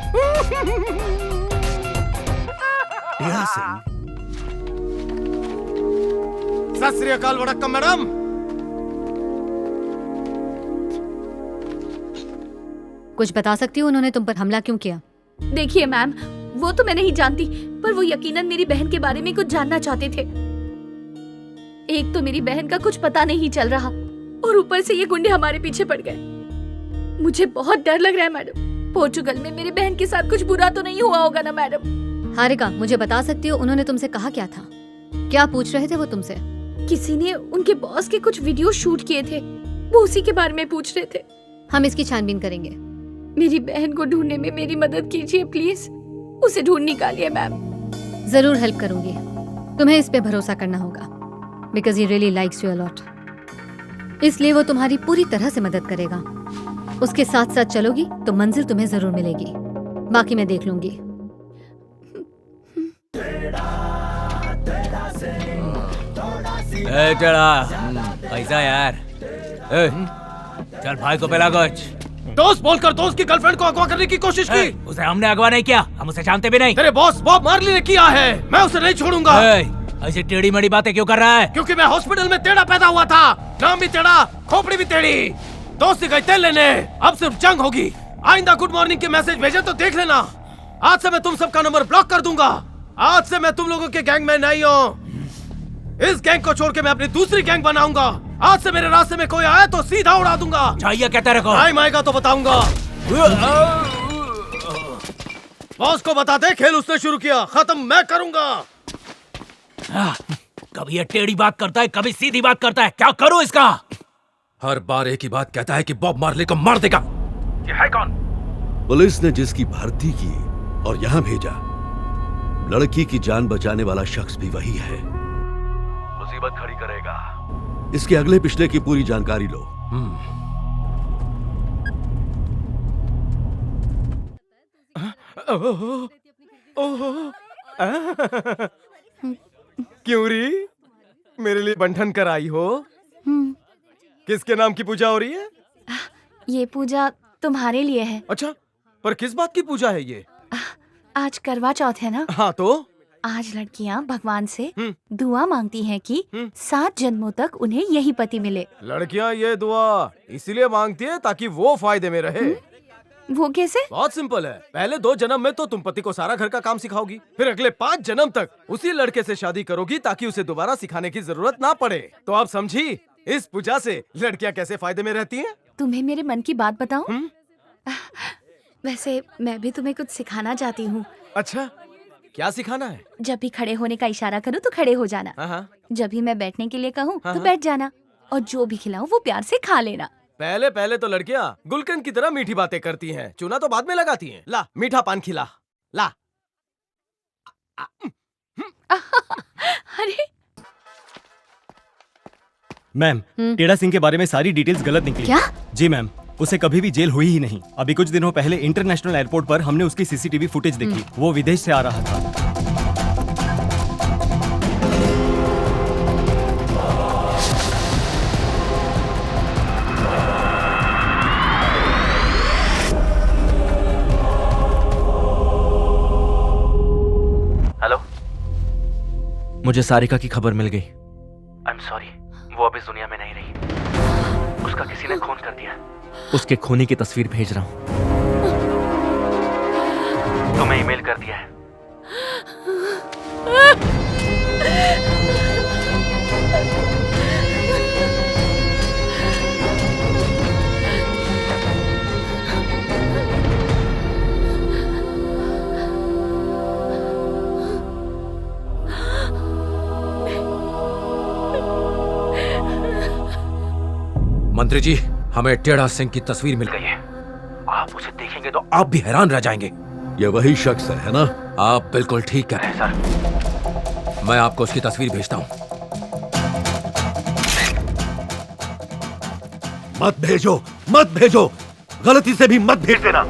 Speaker 16: टेढ़ा सिंह?
Speaker 10: सत श्री अकाल वड़क्कम मैडम।
Speaker 11: कुछ बता सकती हो उन्होंने तुम पर हमला क्यों किया?
Speaker 8: देखिए मैम, वो तो मैं नहीं जानती, पर वो यकीनन मेरी बहन के बारे में कुछ जानना चाहते थे। एक तो मेरी बहन का कुछ पता नहीं चल रहा, और ऊपर से ये गुंडे हमारे पीछे पड़ गए। मुझे बहुत डर लग रहा है मैडम। पोर्चुगल में मेरी बहन के साथ कुछ बुरा तो नहीं हुआ होगा ना मैडम?
Speaker 11: हारिका, मुझे बता सकती हो उन्होंने तुमसे कहा क्या था? क्या पूछ रहे थे वो तुमसे?
Speaker 8: किसी ने उनके बॉस के कुछ वीडियो शूट किए थे, वो उसी के बारे में पूछ रहे थे।
Speaker 11: हम इसकी छानबीन करेंगे।
Speaker 8: मेरी बहन को ढूंढने में मेरी मदद कीजिए प्लीज। उसे ढूंढ निकालिए मैम।
Speaker 11: जरूर हेल्प करूंगी। तुम्हें इस पे भरोसा करना होगा, because he really likes you a lot. इसलिए वो तुम्हारी पूरी तरह से मदद करेगा। उसके साथ साथ चलोगी तो मंजिल तुम्हें जरूर मिलेगी, बाकी मैं देख लूंगी।
Speaker 2: पैसा यार। चल भाई को पिला कुछ।
Speaker 10: दोस्त बोलकर दोस्त की गर्लफ्रेंड को अगवा करने की कोशिश की।
Speaker 2: उसे हमने अगवा नहीं किया, हम उसे जानते भी नहीं।
Speaker 10: तेरे बॉस बॉब मार्ली ने किया है, मैं उसे नहीं छोड़ूंगा।
Speaker 2: ऐसी टेढ़ी मेढ़ी बातें क्यों कर रहा है?
Speaker 10: क्योंकि मैं हॉस्पिटल में टेढ़ा पैदा हुआ था। नाम भी टेढ़ा, खोपड़ी भी टेढ़ी। दोस्ती गई तेल लेने, अब सिर्फ जंग होगी। आइंदा गुड मॉर्निंग के मैसेज भेजे तो देख लेना। आज से मैं तुम सबका नंबर ब्लॉक कर दूंगा। आज से मैं तुम लोगों के गैंग में नहीं हूँ। इस गैंग को छोड़ के मैं अपनी दूसरी गैंग बनाऊंगा। आज से मेरे रास्ते में कोई आया तो सीधा उड़ा दूंगा।
Speaker 2: चाहिए क्या तेरे को?
Speaker 10: टाइम आएगा तो बताऊंगा। बॉस को बता दे, खेल उसने शुरू किया, खत्म मैं करूंगा।
Speaker 2: कभी ये टेढ़ी बात करता है, कभी सीधी बात करता है। क्या करूं इसका?
Speaker 16: हर बार एक ही बात कहता है कि बॉब मार्ली को मार देगा।
Speaker 2: ये है कौन?
Speaker 16: पुलिस ने जिसकी भर्ती की और यहाँ भेजा, लड़की की जान बचाने वाला शख्स भी वही है।
Speaker 18: मुसीबत खड़ी करेगा।
Speaker 16: इसके अगले पिछले की पूरी जानकारी लो।
Speaker 10: क्यों री, मेरे लिए बंधन कर आई हो? किसके नाम की पूजा हो रही है?
Speaker 8: ये पूजा तुम्हारे लिए है।
Speaker 10: अच्छा, पर किस बात की पूजा है ये?
Speaker 8: आज करवा चौथ है ना?
Speaker 10: हाँ तो?
Speaker 8: आज लड़कियां भगवान से दुआ मांगती हैं कि 7 जन्मों तक उन्हें यही पति मिले।
Speaker 10: लड़कियां ये दुआ इसीलिए मांगती है ताकि वो फायदे में रहे।
Speaker 8: वो कैसे?
Speaker 10: बहुत सिंपल है। पहले 2 जन्म में तो तुम पति को सारा घर का काम सिखाओगी, फिर अगले 5 जन्म तक उसी लड़के से शादी करोगी ताकि उसे दोबारा सिखाने की जरूरत ना पड़े। तो आप समझी इस पूजा से लड़कियां कैसे फायदे में रहती हैं?
Speaker 8: तुम्हें मेरे मन की बात बताऊं? वैसे मैं भी तुम्हें कुछ सिखाना चाहती हूँ।
Speaker 10: अच्छा, क्या सिखाना है?
Speaker 8: जब भी खड़े होने का इशारा करूँ तो खड़े हो जाना। जब भी मैं बैठने के लिए कहूँ तो बैठ जाना, और जो भी खिलाऊं वो प्यार से खा लेना।
Speaker 10: पहले तो लड़कियां गुलकंद की तरह मीठी बातें करती हैं, चूना तो बाद में लगाती हैं। ला मीठा पान खिला, ला।
Speaker 8: अरे
Speaker 5: मैम, टेढ़ा सिंह के बारे में सारी डिटेल्स गलत निकली।
Speaker 11: क्या?
Speaker 5: जी मैम। उसे कभी भी जेल हुई ही नहीं। अभी कुछ दिनों पहले इंटरनेशनल एयरपोर्ट पर हमने उसकी सीसीटीवी फुटेज देखी। वो विदेश से आ रहा था।
Speaker 21: हेलो, मुझे सारिका की खबर मिल गई। आई एम सॉरी, वो अब इस दुनिया में नहीं रही। उसका किसी ने खून कर दिया। उसके खूनी की तस्वीर भेज रहा हूँ। तुम्हें ईमेल कर दिया है।
Speaker 4: मंत्री जी, हमें टेढ़ा सिंह की तस्वीर मिल गई है। आप उसे देखेंगे तो आप भी हैरान रह जाएंगे।
Speaker 16: ये वही शख्स है ना?
Speaker 4: आप बिल्कुल ठीक कह रहे हैं सर। मैं आपको उसकी तस्वीर भेजता हूं।
Speaker 16: मत भेजो, मत भेजो, गलती से भी मत भेज देना।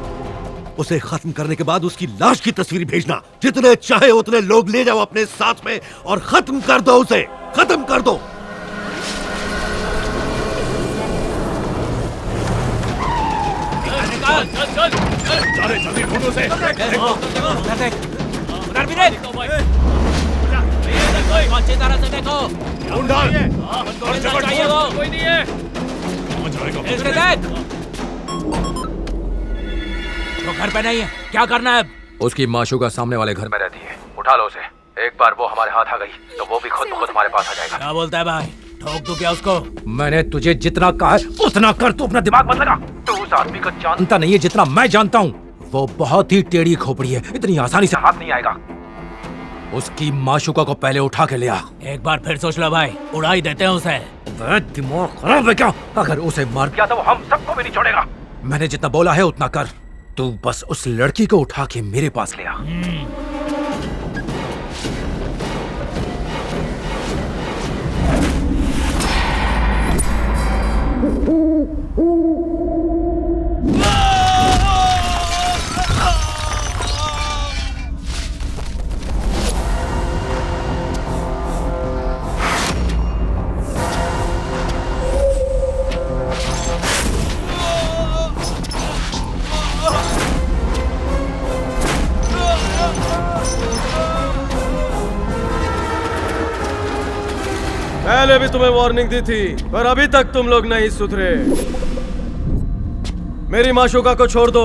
Speaker 16: उसे खत्म करने के बाद उसकी लाश की तस्वीर भेजना। जितने चाहे उतने लोग ले जाओ अपने साथ में और खत्म कर दो उसे, खत्म कर दो।
Speaker 3: चल जल्दी ढूंढो उसे।
Speaker 9: उधर भी देख। अच्छी तरह से देखो।
Speaker 3: ढूंढ डाल।
Speaker 9: चाहिए वो। कोई नहीं है। इधर देख। वो घर पे नहीं है, क्या करना है?
Speaker 4: उसकी माशूका सामने वाले घर में रहती है। उठा लो उसे। एक बार वो हमारे हाथ आ गई तो वो भी खुद हमारे पास आ जाएगा।
Speaker 9: क्या बोलता है भाई? ठोक दूं क्या उसको?
Speaker 4: मैंने तुझे जितना कहा है उतना कर। तू अपना दिमाग मत लगा। तू उस आदमी को जानता नहीं है जितना मैं जानता हूँ। वो बहुत ही टेढ़ी खोपड़ी है, इतनी आसानी से हाथ नहीं आएगा। उसकी माशूका को पहले उठा के ले आ।
Speaker 9: एक बार फिर सोच लो भाई, उड़ा ही देते हैं उसे।
Speaker 4: दिमाग खराब है क्या? अगर उसे मार दिया तो वो हम सबको भी नहीं छोड़ेगा। मैंने जितना बोला है उतना कर। तू बस उस लड़की को उठा के मेरे पास ले आ।
Speaker 10: पहले भी तुम्हें वार्निंग दी थी, पर अभी तक तुम लोग नहीं सुधरे। मेरी माशूका को छोड़ दो।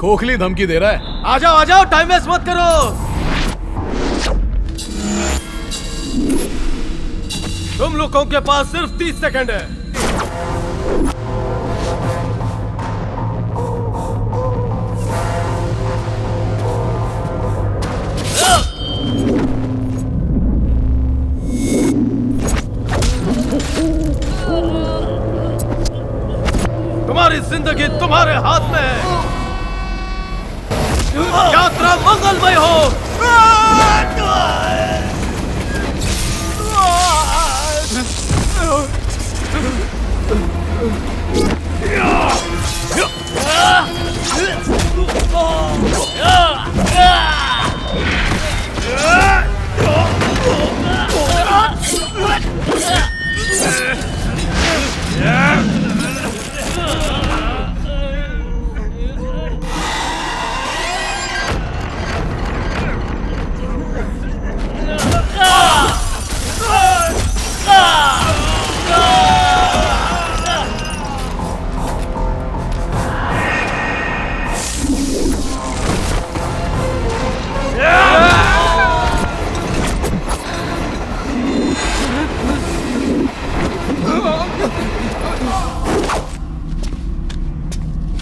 Speaker 3: खोखली धमकी दे रहा है।
Speaker 10: आ जाओ, टाइम वेस्ट मत करो। तुम लोगों के पास सिर्फ 30 सेकंड है। तुम्हारी जिंदगी तुम्हारे हाथ में है। यात्रा मंगलमय हो।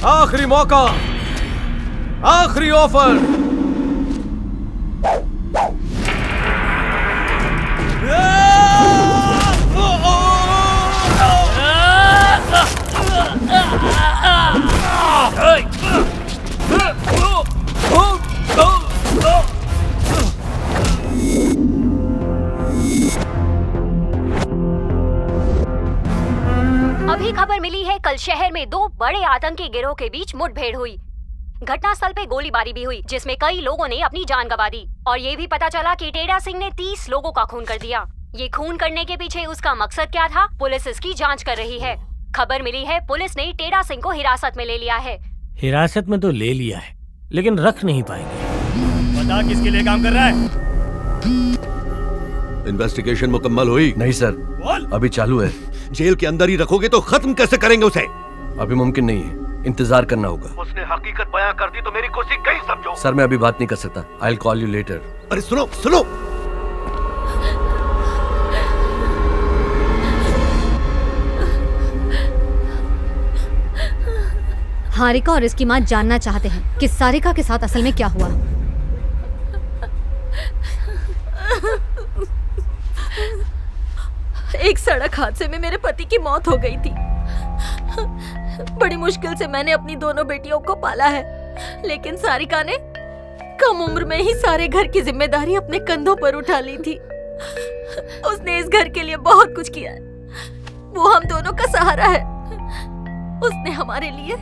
Speaker 10: आखिरी मौका, आखिरी ऑफर।
Speaker 8: अभी
Speaker 11: में दो बड़े आतंकी गिरोह के बीच मुठभेड़ हुई। घटनास्थल पे गोलीबारी भी हुई, जिसमें कई लोगों ने अपनी जान गंवा दी। और ये भी पता चला कि टेढ़ा सिंह ने 30 लोगों का खून कर दिया। ये खून करने के पीछे उसका मकसद क्या था, पुलिस इसकी जांच कर रही है। खबर मिली है पुलिस ने टेढ़ा सिंह को हिरासत में ले लिया है।
Speaker 13: हिरासत में तो ले लिया है, लेकिन रख नहीं पाएंगे। बता किसके लिए काम कर रहा है?
Speaker 16: इन्वेस्टिगेशन मुकम्मल हुई?
Speaker 15: नहीं सर, अभी चालू है।
Speaker 16: जेल के अंदर ही रखोगे तो खत्म कैसे करेंगे उसे?
Speaker 15: अभी मुमकिन नहीं है, इंतजार करना होगा।
Speaker 18: उसने हकीकत बयां कर दी तो मेरी खुशी कहीं समझो।
Speaker 15: सर मैं अभी बात नहीं कर सकता। I will call you later.
Speaker 16: अरे सुनो सुनो,
Speaker 11: हारिका और इसकी माँ जानना चाहते हैं कि सारिका के साथ असल में क्या हुआ।
Speaker 14: एक सड़क हादसे में मेरे पति की मौत हो गई थी। बड़ी मुश्किल से मैंने अपनी दोनों बेटियों को पाला है, लेकिन सारिका ने कम उम्र में ही सारे घर की जिम्मेदारी अपने कंधों पर उठा ली थी। उसने इस घर के लिए बहुत कुछ किया है। वो हम दोनों का सहारा है। उसने हमारे लिए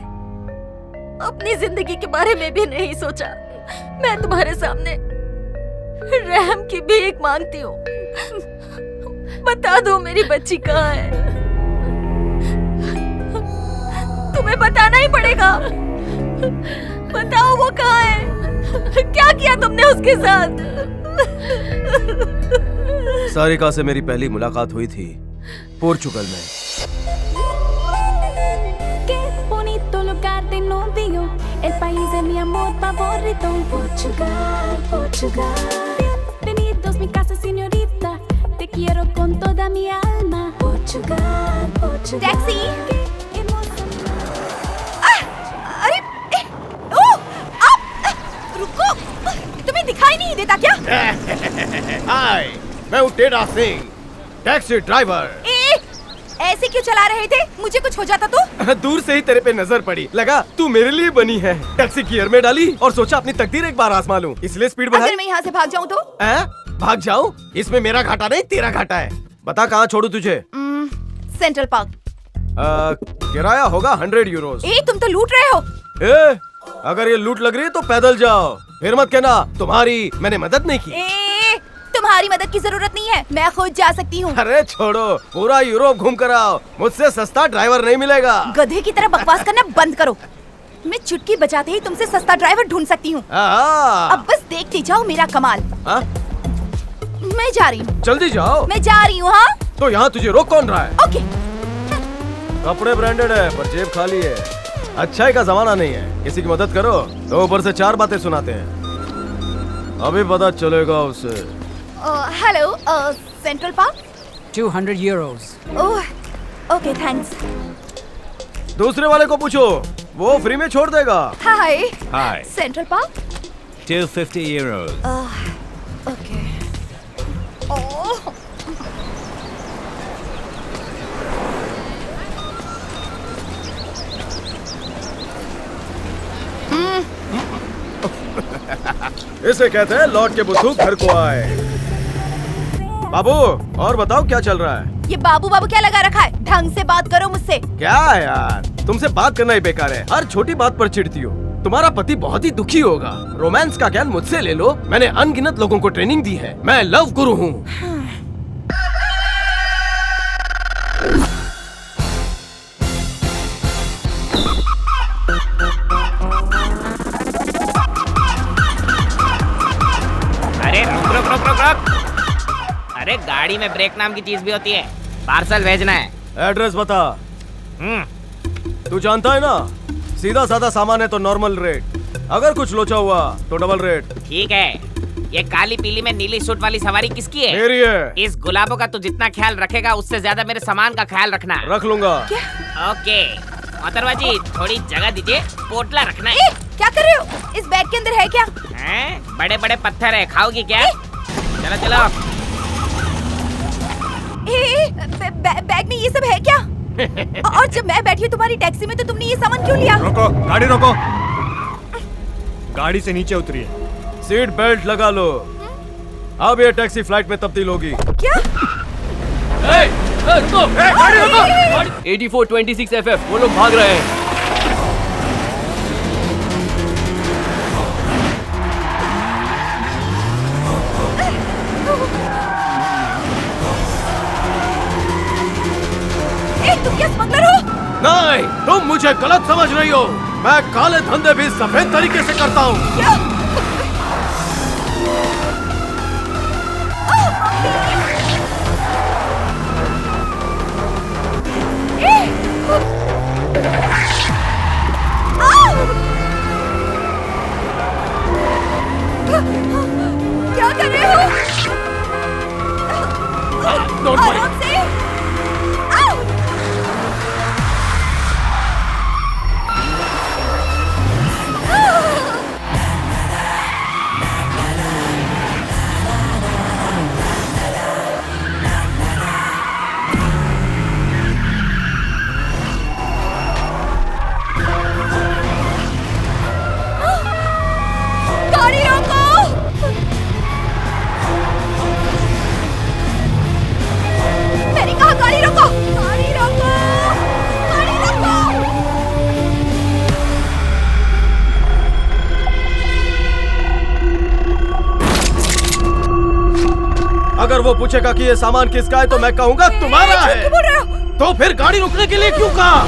Speaker 14: अपनी जिंदगी के बारे में भी नहीं सोचा। मैं तुम्हारे सामने रहम की भीख मांगती हूँ। बता दो मेरी बच्ची कहाँ है। तुम्हें बताना ही पड़ेगा। बताओ वो कहाँ है। क्या किया तुमने उसके साथ?
Speaker 10: सारिका से मेरी पहली मुलाकात हुई थी पोर्चुगल में।
Speaker 9: El país de mi amor favorito, Portugal, Portugal. Bienvenidos mi casa, señorita. Te quiero con toda mi alma. Portugal, Portugal.
Speaker 8: Taxi! अरे आप रुको, तुम्हें दिखाई नहीं देता क्या?
Speaker 10: हाय, मैं हूँ टेढ़ा सिंह, टैक्सी ड्राइवर।
Speaker 8: ऐसे क्यों चला रहे थे? मुझे कुछ हो जाता तो?
Speaker 10: दूर से ही तेरे पे नजर पड़ी, लगा तू मेरे लिए बनी है। टैक्सी गियर में डाली और सोचा अपनी तकदीर एक बार आजमा लूं, इसलिए स्पीड बढ़ाई।
Speaker 8: अगर मैं यहाँ से भाग जाऊँ तो?
Speaker 10: भाग जाऊं? इसमें मेरा घाटा नहीं, तेरा घाटा है। बता कहाँ छोड़ू तुझे?
Speaker 8: Central park.
Speaker 10: किराया होगा 100 यूरोस।
Speaker 8: तुम तो लूट रहे हो।
Speaker 10: अगर ये लूट लग रही है तो पैदल जाओ, फिर मत कहना तुम्हारी मैंने मदद नहीं की।
Speaker 8: तुम्हारी मदद की जरूरत नहीं है, मैं खुद जा सकती हूँ।
Speaker 10: अरे छोड़ो, पूरा यूरोप घूम कर आओ, मुझसे सस्ता ड्राइवर नहीं मिलेगा।
Speaker 8: गधे की तरह बकवास करना बंद करो। मैं चुटकी बजाते ही तुमसे सस्ता ड्राइवर ढूंढ सकती हूँ। अब बस देखते जाओ मेरा कमाल। मैं जा रही हूँ।
Speaker 10: जल्दी जाओ।
Speaker 8: मैं जा रही हूँ। हाँ
Speaker 10: तो यहाँ तुझे रोक कौन रहा है?
Speaker 8: ओके।
Speaker 10: कपड़े ब्रांडेड है पर जेब खाली है। अच्छाई का जमाना नहीं है, किसी की मदद करो तो ऊपर से 4 बातें सुनाते हैं। अभी पता चलेगा उसे।
Speaker 8: Hello, Central Park.
Speaker 19: 200 euros।
Speaker 8: Oh okay thanks.
Speaker 10: दूसरे वाले को पूछो, वो फ्री में छोड़ देगा।
Speaker 8: Hi
Speaker 2: hi.
Speaker 8: Central Park.
Speaker 2: 250 euros।
Speaker 8: Okay.
Speaker 10: इसे कहते हैं लौट के बुद्धू घर को आए। बाबू और बताओ क्या चल रहा है?
Speaker 8: ये बाबू बाबू क्या लगा रखा है? ढंग से बात करो मुझसे।
Speaker 10: क्या यार, तुमसे बात करना ही बेकार है, हर छोटी बात पर चिढ़ती हो। तुम्हारा पति बहुत ही दुखी होगा। रोमांस का ज्ञान मुझसे ले लो, मैंने अनगिनत लोगों को ट्रेनिंग दी है। मैं लव गुरु हूँ।
Speaker 7: अरे रुक रुक रुक रुक रुक। अरे गाड़ी में ब्रेक नाम की चीज भी होती है, पार्सल भेजना है।
Speaker 10: एड्रेस बता। तू जानता है ना, सीधा साधा सामान है तो नॉर्मल रेट, अगर कुछ लोचा हुआ तो डबल रेट।
Speaker 7: ठीक है। ये काली पीली में नीली सूट वाली सवारी किसकी है?
Speaker 10: मेरी है।
Speaker 7: इस गुलाबों का तू जितना ख्याल रखेगा उससे ज्यादा मेरे सामान का ख्याल रखना।
Speaker 10: रख लूंगा।
Speaker 7: ओके मोहतरमा जी, थोड़ी जगह दीजिए, पोटला रखना है।
Speaker 8: क्या कर रहे हो? इस बैग के अंदर है क्या?
Speaker 7: बड़े बड़े पत्थर है, खाओगी क्या? चलो चलो।
Speaker 8: बैग में ये सब है क्या? और जब मैं बैठी हूँ तुम्हारी टैक्सी में तो तुमने ये सामान क्यों लिया?
Speaker 5: रोको, गाड़ी रोको। गाड़ी से नीचे उतरिए।
Speaker 10: सीट बेल्ट लगा लो, अब ये टैक्सी फ्लाइट में तब्दील होगी।
Speaker 8: क्या?
Speaker 20: रुको, गाड़ी रुको। 8426 FF, वो लोग भाग रहे हैं।
Speaker 14: तुम क्या स्मगलर हो?
Speaker 10: नहीं, तुम मुझे गलत समझ रही हो। मैं काले धंधे भी सफेद तरीके से करता हूँ।
Speaker 14: क्या? क्या कर रहे हो? आराम से। गाड़ी रोको। मैंने कहा गाड़ी रोको। गाड़ी रोको। गाड़ी रोको।
Speaker 10: अगर वो पूछेगा कि ये सामान किसका है तो मैं कहूँगा तुम्हारा है। तो फिर गाड़ी रुकने के लिए क्यों कहा?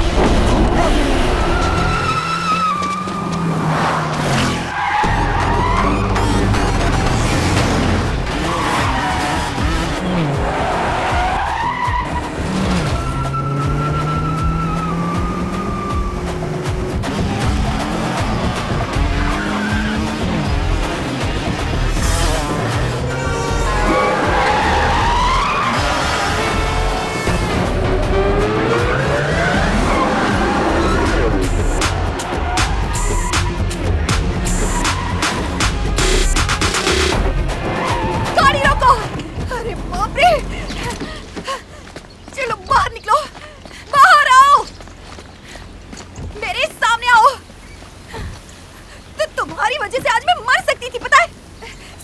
Speaker 14: गाड़ी रोको। अरे बाप रे। चलो बाहर निकलो। बाहर आओ। मेरे सामने आओ। तो तुम्हारी वजह से आज मैं मर सकती थी, पता है?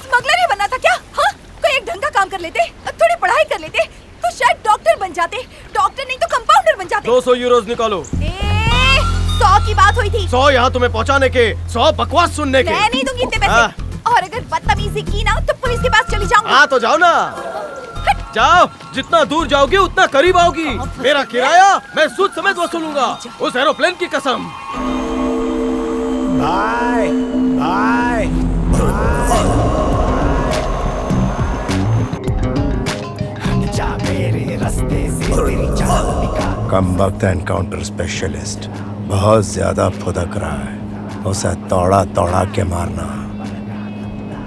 Speaker 14: स्मगलर ही बनना था क्या? हाँ? कोई एक ढंग का काम कर लेते, थोड़ी पढ़ाई कर लेते, तो शायद डॉक्टर बन जाते। डॉक्टर नहीं तो कंपाउंडर बन जाते।
Speaker 10: 200 यूरोज निकालो।
Speaker 14: 100 की बात हुई थी।
Speaker 10: 100 यहाँ तुम्हें पहुँचाने के, 100 बकवास सुनने के।
Speaker 14: मैं नहीं दूंगी इतने पैसे। और अगर बदतमीजी की ना तो पुलिस के पास चली जाऊंगी।
Speaker 10: हाँ तो जाओ ना। जाओ, जितना दूर जाओगी उतना करीब आओगी। मेरा किराया मैं सूद समेत वसूलूंगा, उस एरोप्लेन की कसम।
Speaker 1: Bye bye. कम वक्त एनकाउंटर स्पेशलिस्ट बहुत ज्यादा फुदक रहा है। उसे तोड़ा तोड़ा के मारना,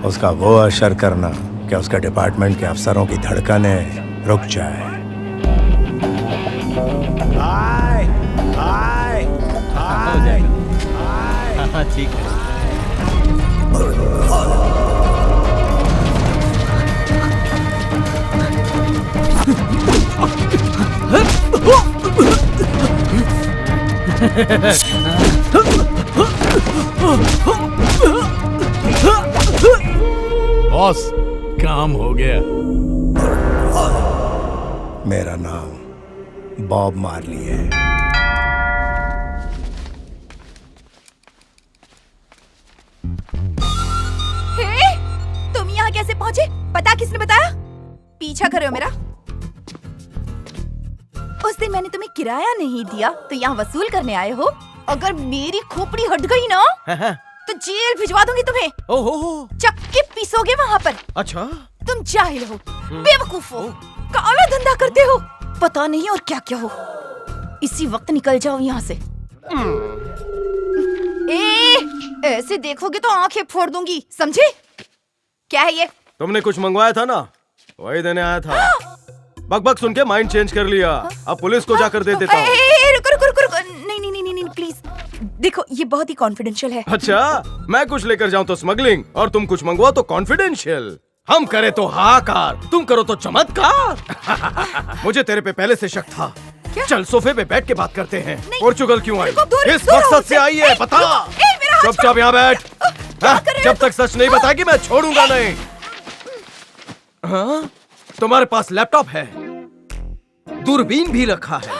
Speaker 1: उसका वो असर करना कि उसके डिपार्टमेंट के अफसरों की धड़कनें रुक जाए। Bye bye bye.
Speaker 5: हाँ ठीक है।
Speaker 3: बॉस, काम हो गया।
Speaker 1: मेरा नाम बॉब मार्ली है।
Speaker 14: हे, तुम यहाँ कैसे पहुँचे? पता किसने बताया? पीछा कर रहे हो मेरा? उस दिन मैंने तुम्हें किराया नहीं दिया तो यहाँ वसूल करने आए हो? अगर मेरी खोपड़ी हट गई ना तो जेल भिजवा दूंगी तुम्हें।
Speaker 10: ओहो,
Speaker 14: चक्के पीसोगे वहाँ पर।
Speaker 10: अच्छा,
Speaker 14: तुम जाहिल हो, बेवकूफ हो, काला धंधा करते हो, पता नहीं और क्या क्या हो। इसी वक्त निकल जाओ यहाँ से। ऐसे देखोगे तो आंखें फोड़ दूंगी, समझे? क्या है ये?
Speaker 10: तुमने कुछ मंगवाया था ना, वही देने आया था। बकबक सुन के माइंड चेंज कर लिया। अब पुलिस को जाकर दे देता हूँ।
Speaker 14: रुको रुको रुको रुको। नहीं नहीं नहीं नहीं प्लीज, देखो ये बहुत ही कॉन्फिडेंशियल है।
Speaker 10: अच्छा, मैं कुछ लेकर जाऊँ तो स्मगलिंग और तुम कुछ मंगवाओ तो कॉन्फिडेंशियल। हम करे तो हाहाकार, तुम करो तो चमत्कार। मुझे तेरे पे पहले से शक था। चल सोफे पे बैठ के बात करते हैं। पोर्चुगल क्यों आई? किस मकसद से आई है बता। चुपचाप यहाँ बैठ। जब तक सच नहीं बताएगी मैं छोड़ूंगा नहीं। हाँ? तुम्हारे पास लैपटॉप है, दूरबीन भी रखा है।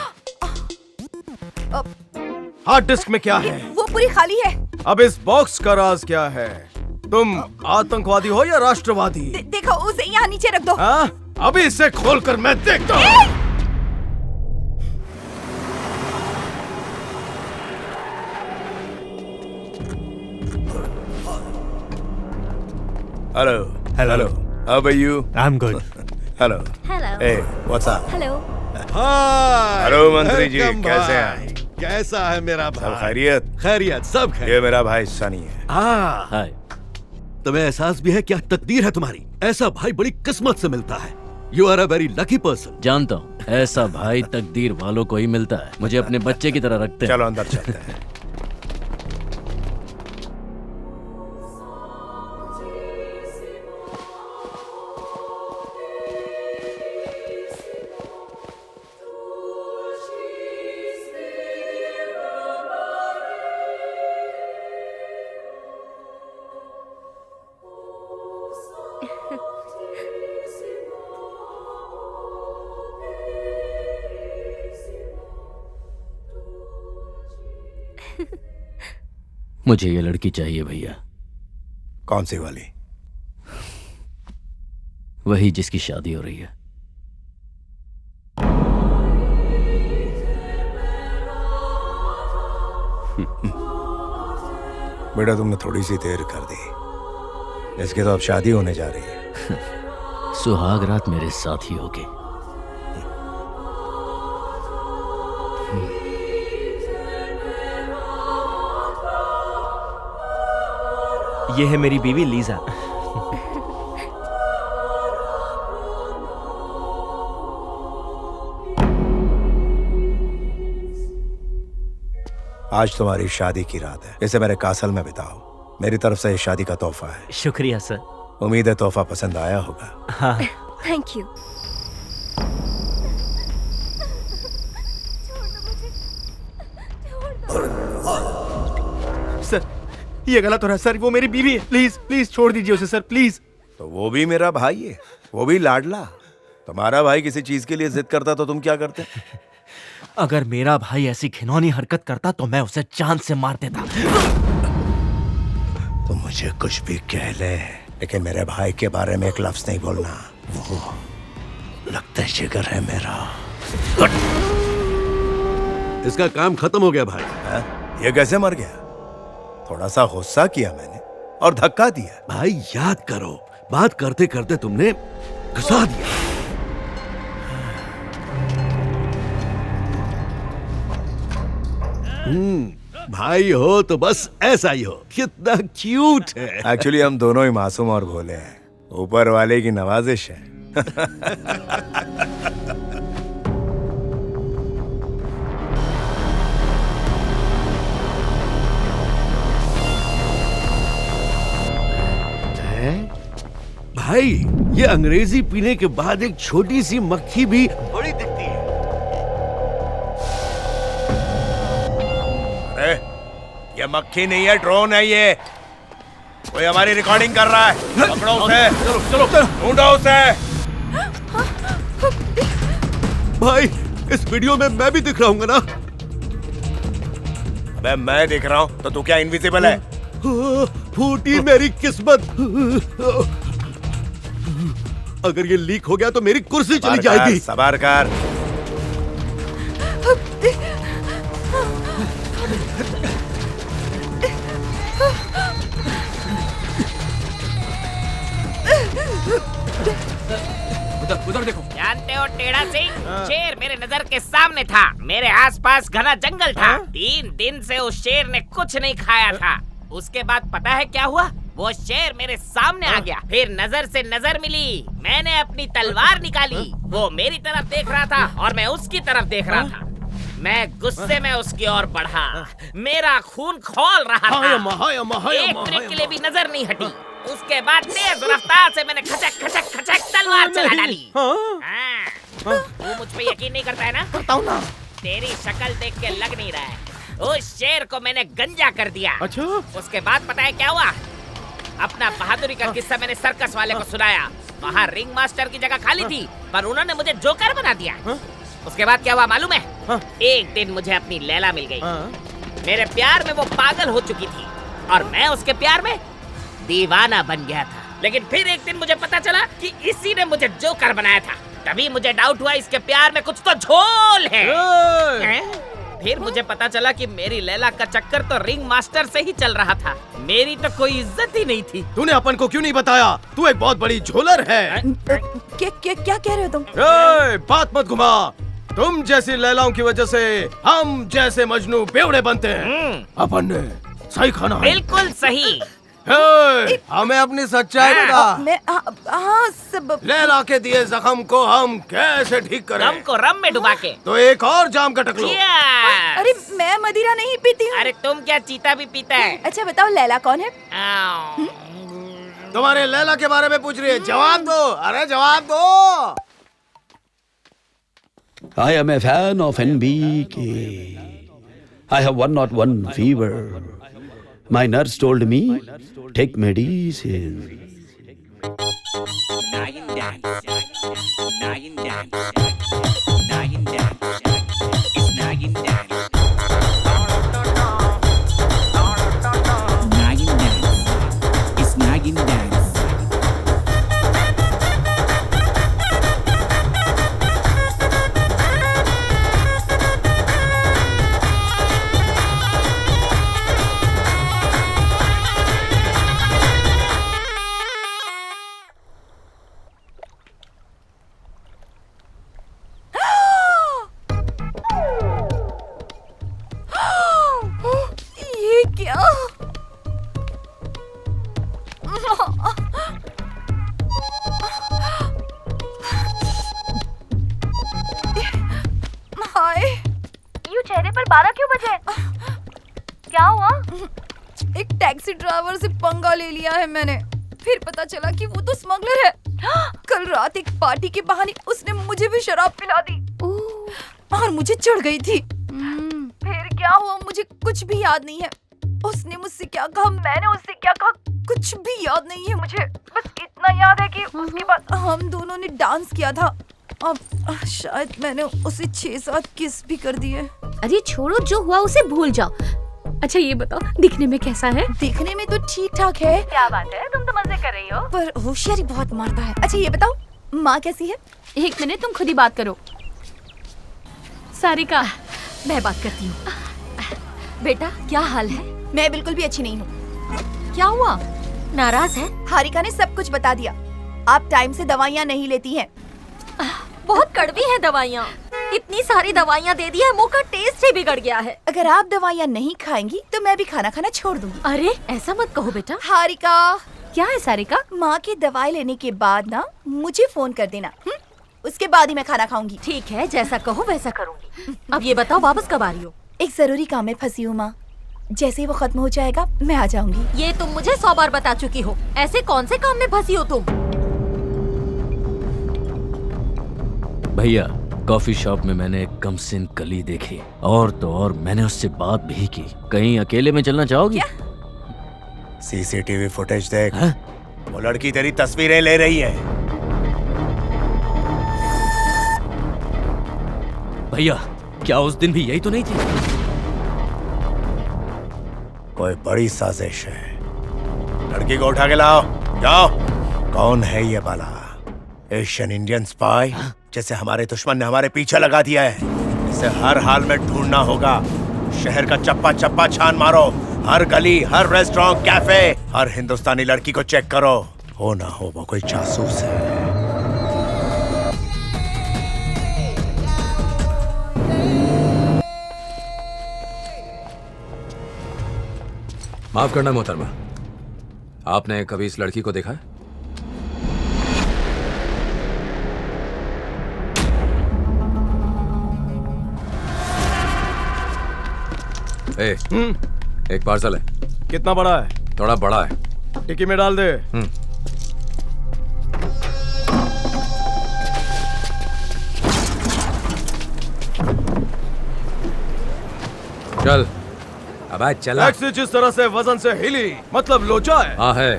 Speaker 10: हार्ड डिस्क में क्या है?
Speaker 6: वो पूरी खाली है।
Speaker 10: अब इस बॉक्स का राज क्या है? तुम आतंकवादी हो या राष्ट्रवादी?
Speaker 6: देखो, उसे यहाँ नीचे रख दो।
Speaker 10: हाँ? अभी इसे खोलकर मैं देखता हूँ।
Speaker 1: Hello. Hello. How are you?
Speaker 5: I'm good.
Speaker 1: Hello.
Speaker 11: Hello.
Speaker 1: Hey, what's up?
Speaker 11: Hello.
Speaker 16: Hi
Speaker 1: hello मंत्री जी,
Speaker 16: वेलकम
Speaker 1: कैसे
Speaker 16: भाई।
Speaker 1: हैं?
Speaker 16: कैसा है मेरा
Speaker 1: सब
Speaker 16: भाई?
Speaker 1: खैरियत?
Speaker 16: खैरियत, सब खैरियत।
Speaker 1: ये मेरा भाई सनी है।
Speaker 16: हाय। तुम्हें एहसास भी है क्या तकदीर है तुम्हारी? ऐसा भाई बड़ी किस्मत से मिलता है। You are a very lucky person.
Speaker 20: जानता हूँ, ऐसा भाई तकदीर वालों को ही मिलता है। मुझे अपने बच्चे की तरह रखते हैं।
Speaker 1: चलो अंदर चलते हैं।
Speaker 20: मुझे ये लड़की चाहिए भैया।
Speaker 1: कौन सी वाली?
Speaker 20: वही जिसकी शादी हो रही है।
Speaker 1: बेटा तुमने थोड़ी सी देर कर दी। इसकी तो अब शादी होने जा रही है।
Speaker 20: सुहाग रात मेरे साथ ही होगी।
Speaker 21: ये है मेरी बीवी लीजा।
Speaker 1: आज तुम्हारी शादी की रात है, इसे मेरे कासल में बिताओ। मेरी तरफ से ये शादी का तोहफा है।
Speaker 21: शुक्रिया सर।
Speaker 1: उम्मीद है तोहफा पसंद आया होगा।
Speaker 21: हाँ।
Speaker 6: Thank you.
Speaker 5: सर ये गलत हो रहा है सर, वो मेरी बीवी है। प्लीज प्लीज छोड़ दीजिए उसे सर, प्लीज।
Speaker 1: तो वो भी मेरा भाई है, वो भी लाडला। तुम्हारा भाई किसी चीज के लिए जिद करता तो तुम क्या करते?
Speaker 21: अगर मेरा भाई ऐसी घिनौनी हरकत करता तो मैं उसे चांद से मार देता।
Speaker 1: तो मुझे कुछ भी कह ले, लेकिन मेरे भाई के बारे में एक लफ्ज नहीं बोलना। वो लगता है जिगर है मेरा।
Speaker 16: इसका काम खत्म हो गया भाई।
Speaker 1: है? ये कैसे मर गया? थोड़ा सा गुस्सा किया मैंने और धक्का दिया।
Speaker 16: भाई याद करो, बात करते करते तुमने घुसा दिया। भाई हो तो बस ऐसा ही हो। कितना क्यूट है।
Speaker 1: एक्चुअली हम दोनों ही मासूम और भोले हैं, ऊपर वाले की नवाजिश है।
Speaker 16: भाई ये अंग्रेजी पीने के बाद एक छोटी सी मक्खी भी बड़ी दिखती है।
Speaker 1: अरे ये मक्खी नहीं है, ड्रोन है ये। कोई हमारी रिकॉर्डिंग कर रहा है। पकड़ो उसे।
Speaker 16: चलो
Speaker 1: ढूंढो उसे।
Speaker 16: भाई इस वीडियो में मैं भी दिख रहा हूँ ना?
Speaker 1: अबे मैं दिख रहा हूँ तो तू क्या इनविजिबल है?
Speaker 16: फूटी मेरी किस्मत। अगर ये लीक हो गया तो मेरी कुर्सी चली जाएगी।
Speaker 1: सवार कर।
Speaker 7: उधर देखो। जानते हो टेढ़ा सिंह, शेर मेरे नजर के सामने था। मेरे आसपास घना जंगल था। 3 दिन से उस शेर ने कुछ नहीं खाया था। उसके बाद पता है क्या हुआ? वो शेर मेरे सामने आ गया, फिर नजर से नजर मिली। मैंने अपनी तलवार निकाली। वो मेरी तरफ देख रहा था और मैं उसकी तरफ देख रहा था। मैं गुस्से में उसकी ओर बढ़ा। मेरा खून खौल रहा था। एक मिनट के लिए भी नजर नहीं हटी। उसके बाद तेज रफ्तार से मैंने खचक खचक खचक तलवार चला डाली। तू मुझ पे यकीन नहीं करता है ना?
Speaker 5: करता हूँ ना।
Speaker 7: तेरी शक्ल देख के लग नहीं रहा है। उस शेर को मैंने गंजा कर दिया।
Speaker 5: अच्छा।
Speaker 7: उसके बाद पता है क्या हुआ? अपना बहादुरी का किस्सा मैंने सर्कस वाले को सुनाया। वहाँ रिंग मास्टर की जगह खाली थी, पर उन्होंने मुझे जोकर बना दिया। उसके बाद क्या हुआ मालूम है? एक दिन मुझे अपनी लैला मिल गई। मेरे प्यार में वो पागल हो चुकी थी और मैं उसके प्यार में दीवाना बन गया था। लेकिन फिर एक दिन मुझे पता चला कि इसी ने मुझे जोकर बनाया था। तभी मुझे डाउट हुआ इसके प्यार में कुछ तो झोल है। फिर मुझे पता चला कि मेरी लैला का चक्कर तो रिंग मास्टर से ही चल रहा था। मेरी तो कोई इज्जत ही नहीं थी।
Speaker 10: तूने अपन को क्यों नहीं बताया? तू एक बहुत बड़ी झोलर है।
Speaker 6: क्या कह रहे हो तुम?
Speaker 10: बात मत घुमा। तुम जैसी लैलाओं की वजह से हम जैसे मजनू बेवड़े बनते हैं। अपन ने सही खाना है।
Speaker 7: बिल्कुल सही।
Speaker 10: हमें अपनी सच्चाई बता।
Speaker 6: सब
Speaker 10: लैला के दिए जख्म को हम कैसे ठीक करें?
Speaker 7: रम को रम में डुबा के।
Speaker 10: तो एक और जाम का टकलो।
Speaker 6: अरे मैं मदिरा नहीं पीती हूँ।
Speaker 7: अरे तुम क्या चीता भी पीता है?
Speaker 6: अच्छा बताओ लैला कौन है?
Speaker 10: तुम्हारे लैला के बारे में पूछ रही है, जवाब दो। अरे जवाब दो।
Speaker 17: I am a fan of NBK. I have 101 fever. My nurse told me, take medicine.
Speaker 6: ये क्या? हाय,
Speaker 14: यूं चेहरे पर 12 क्यों बजे? क्या हुआ?
Speaker 6: एक टैक्सी ड्राइवर से पंगा ले लिया है मैंने। फिर पता चला कि वो तो स्मगलर है। कल रात एक पार्टी के बहाने उसने मुझे भी शराब पिला दी और मुझे चढ़ गई थी। फिर क्या हुआ मुझे कुछ भी याद नहीं है। उसने मुझसे क्या कहा, मैंने उससे क्या कहा, कुछ भी याद नहीं है मुझे। बस इतना याद है कि उसके बाद हम दोनों ने डांस किया था। अब शायद मैंने उसे 6-7 किस भी कर दिए।
Speaker 8: अरे छोड़ो, जो हुआ उसे भूल जाओ। अच्छा ये बताओ, दिखने में कैसा है?
Speaker 6: दिखने में तो ठीक ठाक है।
Speaker 14: क्या बात है, तुम तो मजे कर रही हो।
Speaker 6: पर होशियारी बहुत मारता है। अच्छा ये बताओ, माँ कैसी है?
Speaker 8: एक मिनट, तुम खुद ही बात करो। सारिका,
Speaker 14: मैं बात करती हूँ। बेटा क्या हाल है?
Speaker 6: मैं बिल्कुल भी अच्छी नहीं हूँ।
Speaker 14: क्या हुआ? नाराज है?
Speaker 6: हारिका ने सब कुछ बता दिया। आप टाइम से दवाइयाँ नहीं लेती हैं।
Speaker 14: बहुत कड़वी है दवाइयाँ। इतनी सारी दवाइयाँ दे दी है, मुंह का टेस्ट ही बिगड़ गया है।
Speaker 6: अगर आप दवाइयाँ नहीं खाएंगी तो मैं भी खाना खाना छोड़ दूंगी।
Speaker 14: अरे ऐसा मत कहो बेटा।
Speaker 6: हारिका।
Speaker 8: क्या है सारिका?
Speaker 6: माँ की दवाई लेने के बाद ना मुझे फोन कर देना। उसके बाद ही मैं खाना खाऊंगी।
Speaker 14: ठीक है, जैसा कहो वैसा करूंगी। अब ये बताओ वापस कब आ रही हो?
Speaker 6: एक जरूरी काम में फंसी हूँ माँ। जैसे ही वो खत्म हो जाएगा मैं आ जाऊंगी।
Speaker 14: ये तुम मुझे 100 बार बता चुकी हो। ऐसे कौन से काम में फंसी हो तुम?
Speaker 21: भैया, कॉफी शॉप में मैंने एक कमसिन कली देखी, और तो और मैंने उससे बात भी की। कहीं अकेले में चलना चाहोगी?
Speaker 1: सीसीटीवी फुटेज देख। वो लड़की तेरी तस्वीरें ले रही है।
Speaker 21: भैया, क्या उस दिन भी यही तो नहीं थी?
Speaker 1: कोई बड़ी साजिश है। लड़की को उठा के लाओ, जाओ। कौन है ये बाला? एशियन इंडियन स्पाई जैसे हमारे दुश्मन ने हमारे पीछे लगा दिया है। इसे हर हाल में ढूंढना होगा। शहर का चप्पा चप्पा छान मारो। हर गली, हर रेस्टोरेंट, कैफे, हर हिंदुस्तानी लड़की को चेक करो। हो ना हो वो कोई जासूस है।
Speaker 4: माफ करना मोहतरमा, आपने कभी इस लड़की को देखा है? एक पार्सल है।
Speaker 10: कितना बड़ा है?
Speaker 4: थोड़ा बड़ा है।
Speaker 10: टिक्की में डाल दे।
Speaker 4: चल, अब आज चला।
Speaker 10: टैक्सी जिस तरह से वजन से हिली, मतलब लोचा है।
Speaker 4: हाँ है,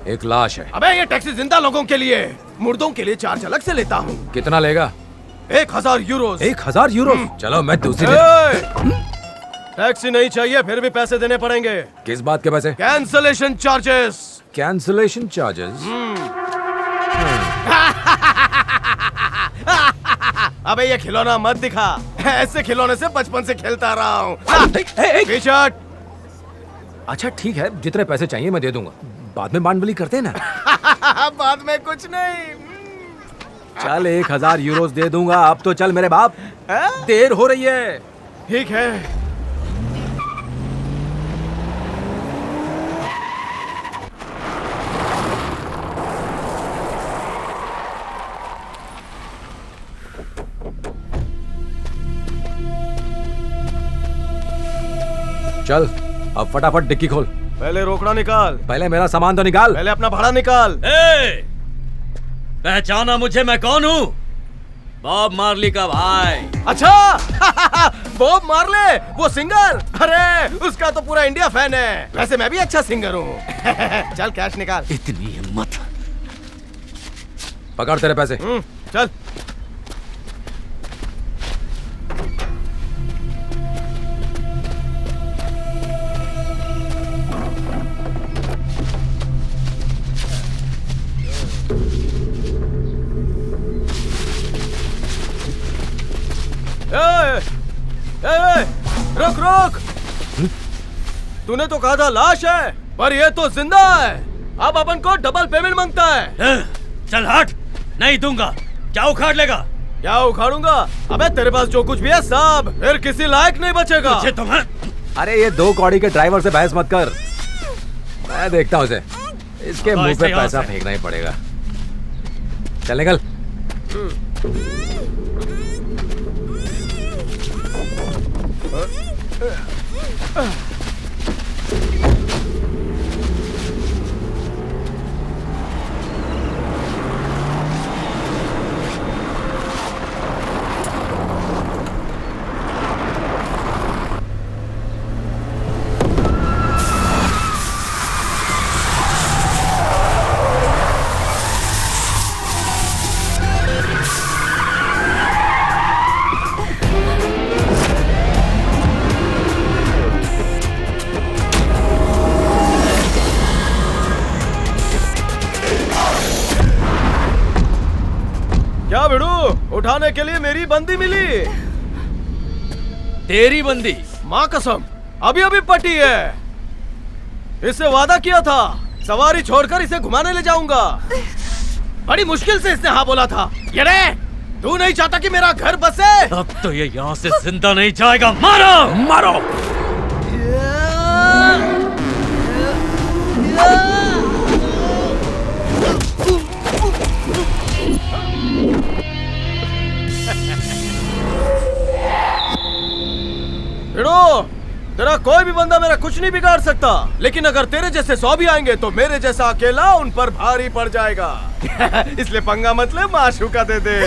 Speaker 4: एक लाश है।
Speaker 10: अबे ये टैक्सी जिंदा लोगों के लिए, मुर्दों के लिए चार्ज अलग से लेता हूँ।
Speaker 4: कितना लेगा?
Speaker 10: 1000 यूरोस।
Speaker 4: 1000 यूरो? चलो मैं दूसरी
Speaker 10: टैक्सी नहीं चाहिए, फिर भी पैसे देने पड़ेंगे।
Speaker 4: किस बात के पैसे?
Speaker 10: Cancellation charges.
Speaker 4: Cancellation charges?
Speaker 10: अबे ये खिलौना मत दिखा, ऐसे खिलौने से बचपन से खेलता रहा हूँ।
Speaker 4: अच्छा ठीक है, जितने पैसे चाहिए मैं दे दूंगा, बाद में बांड करते हैं ना।
Speaker 10: बाद में कुछ नहीं।
Speaker 4: चल 1000 यूरोस दे दूंगा, अब तो चल मेरे बाप, देर हो रही है।
Speaker 10: ठीक है।
Speaker 4: चल अब फटाफट डिक्की खोल।
Speaker 10: पहले रोकड़ा निकाल।
Speaker 4: पहले मेरा सामान तो निकाल।
Speaker 10: पहले अपना भाड़ा निकाल।
Speaker 20: पहचाना मुझे, मैं कौन हूँ? बॉब मार्ली का भाई।
Speaker 10: अच्छा बॉब मार्ले, वो सिंगर? अरे उसका तो पूरा इंडिया फैन है। वैसे मैं भी अच्छा सिंगर हूँ। चल कैश निकाल।
Speaker 20: इतनी हिम्मत।
Speaker 4: पकड़ तेरे पैसे।
Speaker 10: चल। रुक रुक, तूने तो कहा था लाश है, पर ये तो जिंदा है। अब अपन को डबल पेमेंट मांगता है।
Speaker 20: चल हट, नहीं दूंगा। क्या उखाड़ लेगा?
Speaker 10: क्या उखाड़ूंगा? अबे तेरे पास जो कुछ भी है सब, फिर किसी लायक नहीं बचेगा।
Speaker 20: मुझे तुम्हें...
Speaker 4: अरे ये 2 कौड़ी के ड्राइवर से बहस मत कर, मैं देखता हूँ इसे। इसके मुंह पे पैसा फेंकना ही पड़ेगा। चल निकल।
Speaker 10: क्या भिड़ू, उठाने के लिए मेरी बंदी मिली?
Speaker 20: तेरी बंदी?
Speaker 10: माँ कसम, अभी अभी पटी है। इससे वादा किया था, सवारी छोड़कर इसे घुमाने ले जाऊंगा। बड़ी मुश्किल से इसने हाँ बोला था। ये रे, तू नहीं चाहता कि मेरा घर बसे?
Speaker 20: अब तो ये यहाँ से जिंदा नहीं जाएगा। मारो मारो।
Speaker 10: तेरा कोई भी बंदा मेरा कुछ नहीं बिगाड़ सकता, लेकिन अगर तेरे जैसे 100 भी आएंगे तो मेरे जैसा अकेला उन पर भारी पड़ जाएगा। इसलिए पंगा मत ले, माशूका दे दे।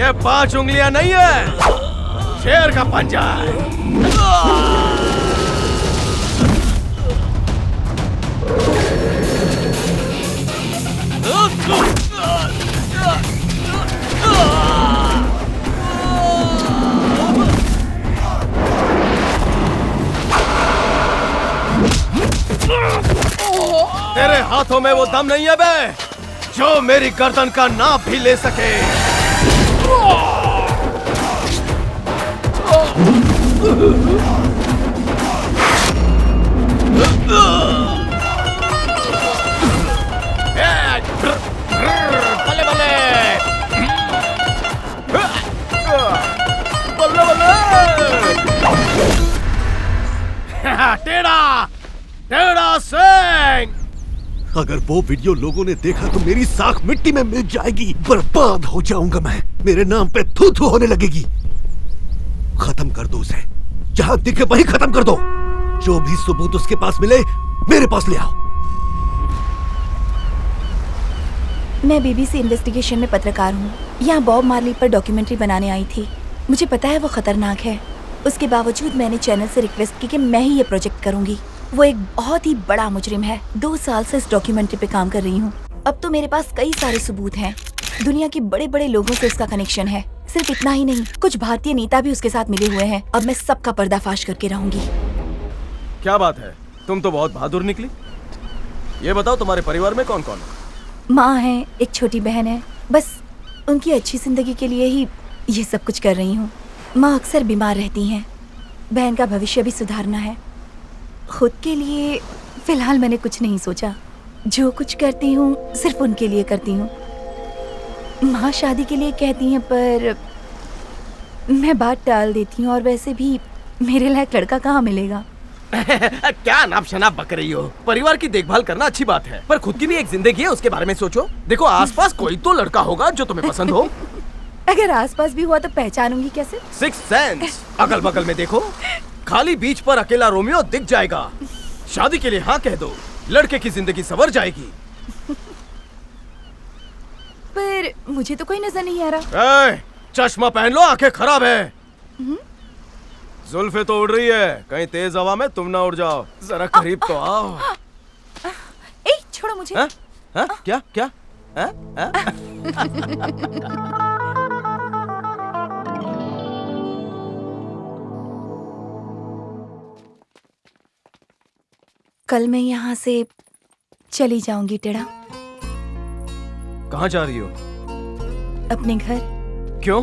Speaker 10: ये 5 उंगलियां नहीं है, शेर का पंजा है। तेरे हाथों में वो दम नहीं है बे, जो मेरी गर्दन का नाप भी ले सके। बल्ले बल्ले, बल्ले बल्ले। टेढ़ा टेढ़ा
Speaker 16: अगर वो वीडियो लोगों ने देखा तो मेरी साख मिट्टी में मिल जाएगी, बर्बाद हो जाऊंगा मैं, मेरे नाम पे थू थू होने लगेगी। खत्म कर दो उसे, जहां दिखे वहीं खत्म कर दो। जो भी सबूत उसके पास मिले मेरे पास ले आओ।
Speaker 6: मैं बीबीसी इन्वेस्टिगेशन में पत्रकार हूँ। यहाँ बॉब मार्ली पर डॉक्यूमेंट्री बनाने आई थी। मुझे पता है वो खतरनाक है, उसके बावजूद मैंने चैनल से रिक्वेस्ट की कि मैं ही ये प्रोजेक्ट करूंगी। वो एक बहुत ही बड़ा मुजरिम है। 2 साल से इस डॉक्यूमेंट्री पे काम कर रही हूँ। अब तो मेरे पास कई सारे सबूत हैं। दुनिया के बड़े बड़े लोगों से उसका कनेक्शन है। सिर्फ इतना ही नहीं, कुछ भारतीय नेता भी उसके साथ मिले हुए हैं। अब मैं सबका पर्दाफाश करके रहूंगी।
Speaker 10: क्या बात है, तुम तो बहुत बहादुर निकली। ये बताओ तुम्हारे परिवार में कौन कौन है?
Speaker 6: माँ है, एक छोटी बहन है। बस उनकी अच्छी जिंदगी के लिए ही ये सब कुछ कर रही हूँ। माँ अक्सर बीमार रहती हैं। बहन का भविष्य भी सुधारना है। खुद के लिए फिलहाल मैंने कुछ नहीं सोचा। जो कुछ करती हूँ सिर्फ उनके लिए करती हूँ। माँ शादी के लिए कहती हैं पर मैं बात टाल देती हूँ, और वैसे भी मेरे लायक लड़का कहाँ मिलेगा।
Speaker 10: क्या नाप शनाप बक रही हो? परिवार की देखभाल करना अच्छी बात है, पर खुद की भी एक जिंदगी है, उसके बारे में सोचो। देखो आसपास कोई तो लड़का होगा जो तुम्हें पसंद हो।
Speaker 6: अगर आसपास भी हुआ तो पहचानूंगी कैसे?
Speaker 10: 6th sense. अगल बगल में देखो, खाली बीच पर अकेला रोमियो दिख जाएगा। शादी के लिए हाँ कह दो, लड़के की जिंदगी संवर जाएगी।
Speaker 6: पर मुझे तो कोई नजर नहीं आ रहा।
Speaker 10: चश्मा पहन लो, आंखें खराब है। जुल्फे तो उड़ रही है, कहीं तेज हवा में तुम ना उड़ जाओ। जरा करीब तो आओ।
Speaker 6: ए, छोड़ो मुझे।
Speaker 10: क्या क्या?
Speaker 6: कल मैं यहाँ से चली जाऊंगी टेढ़ा।
Speaker 10: कहाँ जा रही हो?
Speaker 6: अपने घर।
Speaker 10: क्यों?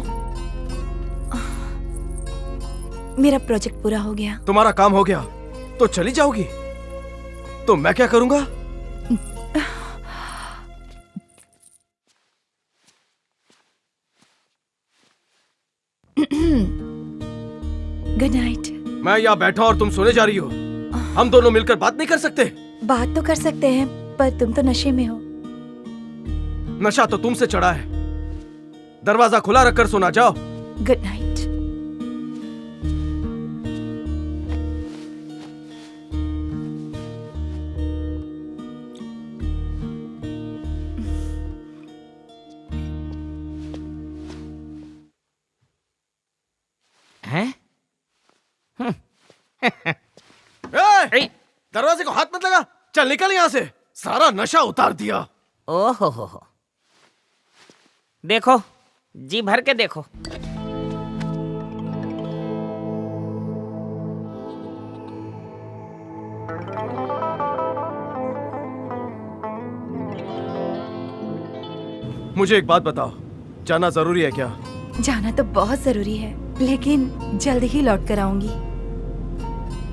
Speaker 6: मेरा प्रोजेक्ट पूरा हो गया।
Speaker 10: तुम्हारा काम हो गया तो चली जाओगी? तो मैं क्या करूंगा?
Speaker 6: Good night.
Speaker 10: मैं यहाँ बैठा और तुम सोने जा रही हो। हम दोनों मिलकर बात नहीं कर सकते?
Speaker 6: बात तो कर सकते हैं, पर तुम तो नशे में हो।
Speaker 10: नशा तो तुमसे चढ़ा है। दरवाजा खुला रखकर सोना, जाओ।
Speaker 6: Good night.
Speaker 7: हैं?
Speaker 10: दरवाजे को हाथ मत लगा। चल निकल यहाँ से, सारा नशा उतार दिया।
Speaker 7: ओहो हो। देखो, जी भर के देखो।
Speaker 10: मुझे एक बात बताओ, जाना जरूरी है क्या?
Speaker 6: जाना तो बहुत जरूरी है, लेकिन जल्द ही लौट कर आऊंगी।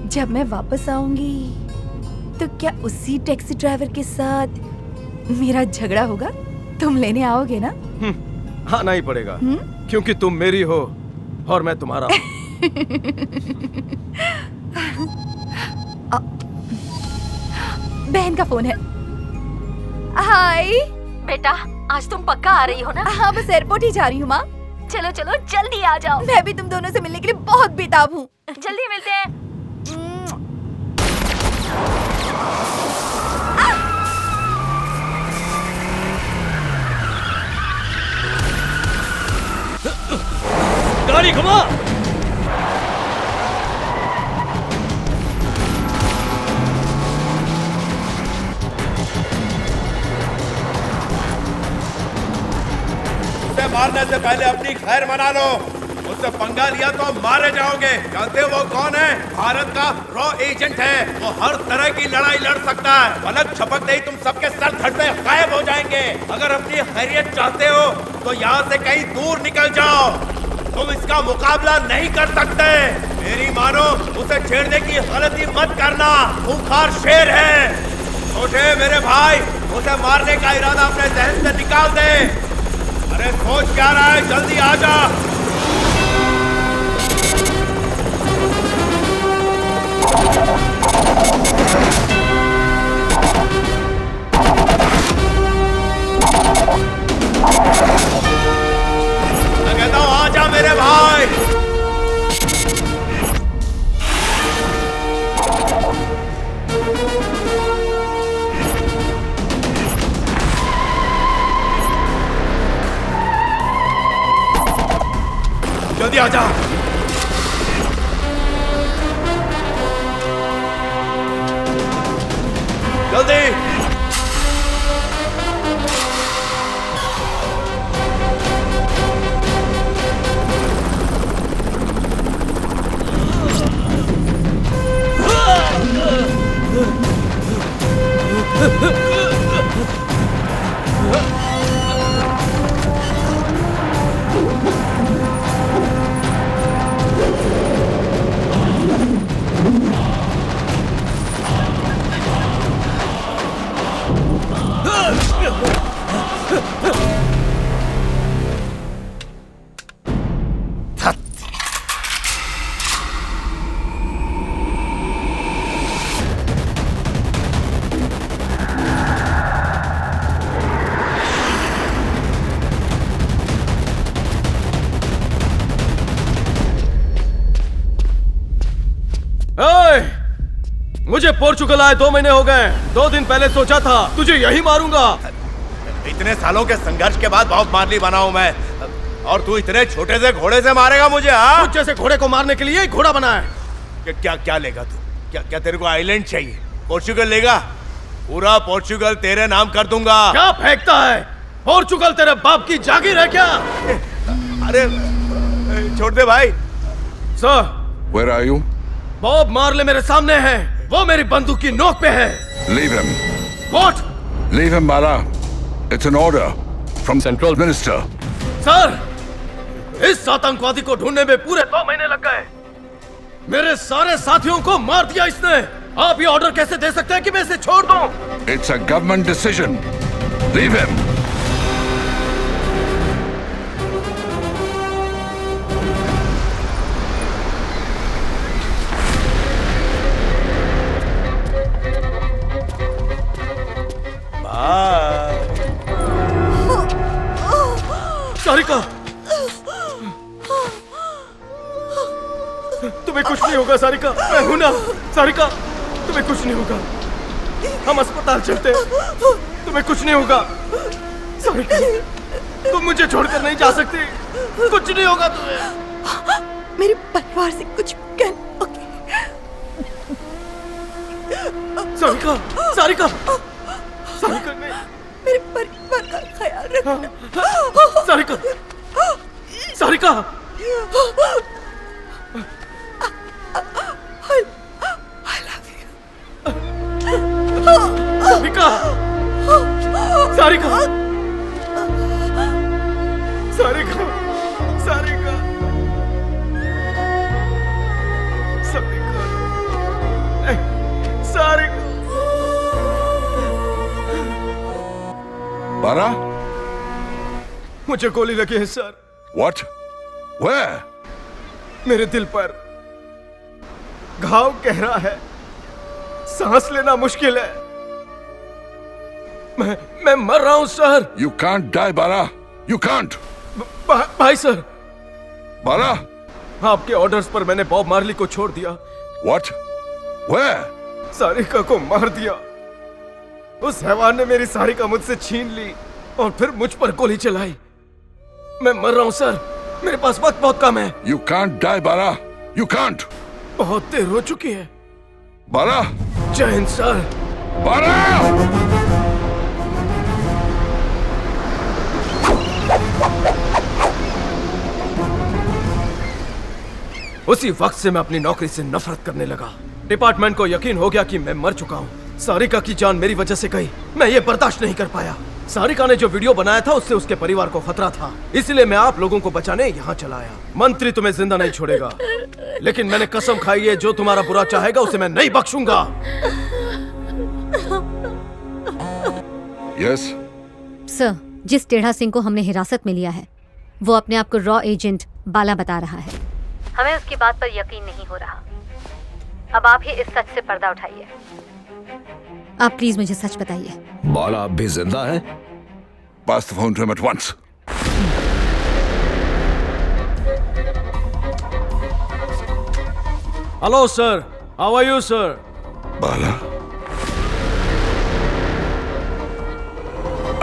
Speaker 6: जब मैं वापस आऊंगी तो क्या उसी टैक्सी ड्राइवर के साथ मेरा झगड़ा होगा? तुम लेने आओगे ना?
Speaker 10: आना ही पड़ेगा, क्योंकि तुम मेरी हो और मैं तुम्हारा हूँ।
Speaker 6: बहन का फोन है। हाय
Speaker 14: बेटा, आज तुम पक्का आ रही हो ना?
Speaker 6: हाँ, बस एयरपोर्ट ही जा रही हूँ माँ।
Speaker 14: चलो चलो जल्दी आ जाओ।
Speaker 6: मैं भी तुम दोनों से मिलने के लिए बहुत बेताब हूँ।
Speaker 14: जल्दी मिलते हैं।
Speaker 13: गाड़ी घुमा।
Speaker 12: उसे मारने से पहले अपनी खैर मना लो। उससे पंगा लिया तो मारे जाओगे। जानते हो वो कौन है? भारत का रॉ एजेंट है। वो हर तरह की लड़ाई लड़ सकता है। पलक झपकते ही तुम सबके सर धड़ पे गायब हो जाएंगे। अगर अपनी खैरियत चाहते हो तो यहाँ से कहीं दूर निकल जाओ। तुम इसका मुकाबला नहीं कर सकते। मेरी मानो, उसे छेड़ने की गलती मत करना। खूंखार शेर है। छोटे मेरे भाई, उसे मारने का इरादा अपने जहन से निकाल दे। अरे सोच क्या रहा है, जल्दी आ जा। जल्दी आ जा। जल्दी।
Speaker 10: मुझे पोर्चुगल आए 2 महीने हो गए। 2 दिन पहले सोचा था तुझे यही मारूंगा।
Speaker 12: इतने सालों के संघर्ष के बाद बॉब मार्ली बना हूं मैं, और तू इतने छोटे से घोड़े से मारेगा मुझे? हाँ,
Speaker 10: तुझ जैसे घोड़े को मारने के लिए एक घोड़ा बना है।
Speaker 12: क्या क्या लेगा तू? क्या तेरे को आइलैंड चाहिए? पोर्चुगल लेगा? पूरा पोर्चुगल तेरे नाम कर दूंगा।
Speaker 10: क्या फेंकता है? पोर्चुगल तेरे बाप की जागीर है क्या?
Speaker 12: अरे छोड़ दे भाई।
Speaker 10: Sir,
Speaker 18: Where are you?
Speaker 10: Bob Marley मेरे सामने है। वो मेरी बंदूक की नोक पे है।
Speaker 18: Leave him.
Speaker 10: What?
Speaker 18: Leave him, Bala. It's an order from Central Minister.
Speaker 10: Sir, इस आतंकवादी को ढूंढने में पूरे 2 महीने लग गए। मेरे सारे साथियों को मार दिया इसने। आप ये ऑर्डर कैसे दे सकते हैं कि मैं इसे छोड़ दूं?
Speaker 18: It's a government decision. Leave him.
Speaker 10: Sarika, तुम्हें कुछ नहीं होगा सारिका, मैं हूं ना। सारिका, तुम्हें कुछ नहीं होगा। हम अस्पताल चलते हैं, तुम्हें कुछ नहीं होगा। सारिका, तुम मुझे छोड़कर नहीं जा सकती। कुछ नहीं होगा तुम्हें।
Speaker 6: मेरे परिवार से कुछ कह।
Speaker 10: सारिका, सारिका, सारिका नहीं।
Speaker 6: मेरे परिवार का ख्याल रखना।
Speaker 10: Sarika, Sarika,
Speaker 6: I love you.
Speaker 10: Sarika, Sarika, Sarika, Sarika, Sarika, Sarika.
Speaker 18: Bala?
Speaker 10: मुझे गोली लगी है सर।
Speaker 18: What? Where?
Speaker 10: मेरे दिल पर घाव गहरा है, सांस लेना मुश्किल है। मैं मर रहा हूं sir.
Speaker 18: You can't die, Bala. You can't.
Speaker 10: भाई सर।
Speaker 18: Bala?
Speaker 10: आपके ऑर्डर्स पर मैंने बॉब मार्ली को छोड़ दिया।
Speaker 18: What? Where?
Speaker 10: सारिका को मार दिया। उस हैवान ने मेरी सारिका मुझसे छीन ली और फिर मुझ पर गोली चलाई। मैं मर रहा हूं सर, मेरे पास वक्त बहुत कम है।
Speaker 18: You can't die, Bala. You can't.
Speaker 10: बहुत देर हो चुकी है।
Speaker 18: Bala?
Speaker 10: जय हिंद सर।
Speaker 18: Bala!
Speaker 10: उसी वक्त से मैं अपनी नौकरी से नफरत करने लगा। डिपार्टमेंट को यकीन हो गया कि मैं मर चुका हूँ। सारिका की जान मेरी वजह से गई। मैं ये बर्दाश्त नहीं कर पाया। सारिका ने जो वीडियो बनाया था उससे उसके परिवार को खतरा था, इसलिए मैं आप लोगों को बचाने यहाँ चला आया। मंत्री तुम्हें जिंदा नहीं छोड़ेगा, लेकिन मैंने कसम खाई है जो तुम्हारा बुरा चाहेगा उसे मैं नहीं बख्शूंगा।
Speaker 18: Yes?
Speaker 11: सर, जिस टेढ़ा सिंह को हमने हिरासत में लिया है वो अपने आप को रॉ एजेंट बाला बता रहा है। हमें उसकी बात पर यकीन नहीं हो रहा। अब आप ही इस सच से पर्दा उठाइए। आप प्लीज मुझे सच बताइए।
Speaker 16: बाला अब भी जिंदा है?
Speaker 18: Pass the phone to him at once.
Speaker 10: Hello, sir. How are you, sir?
Speaker 18: Bala?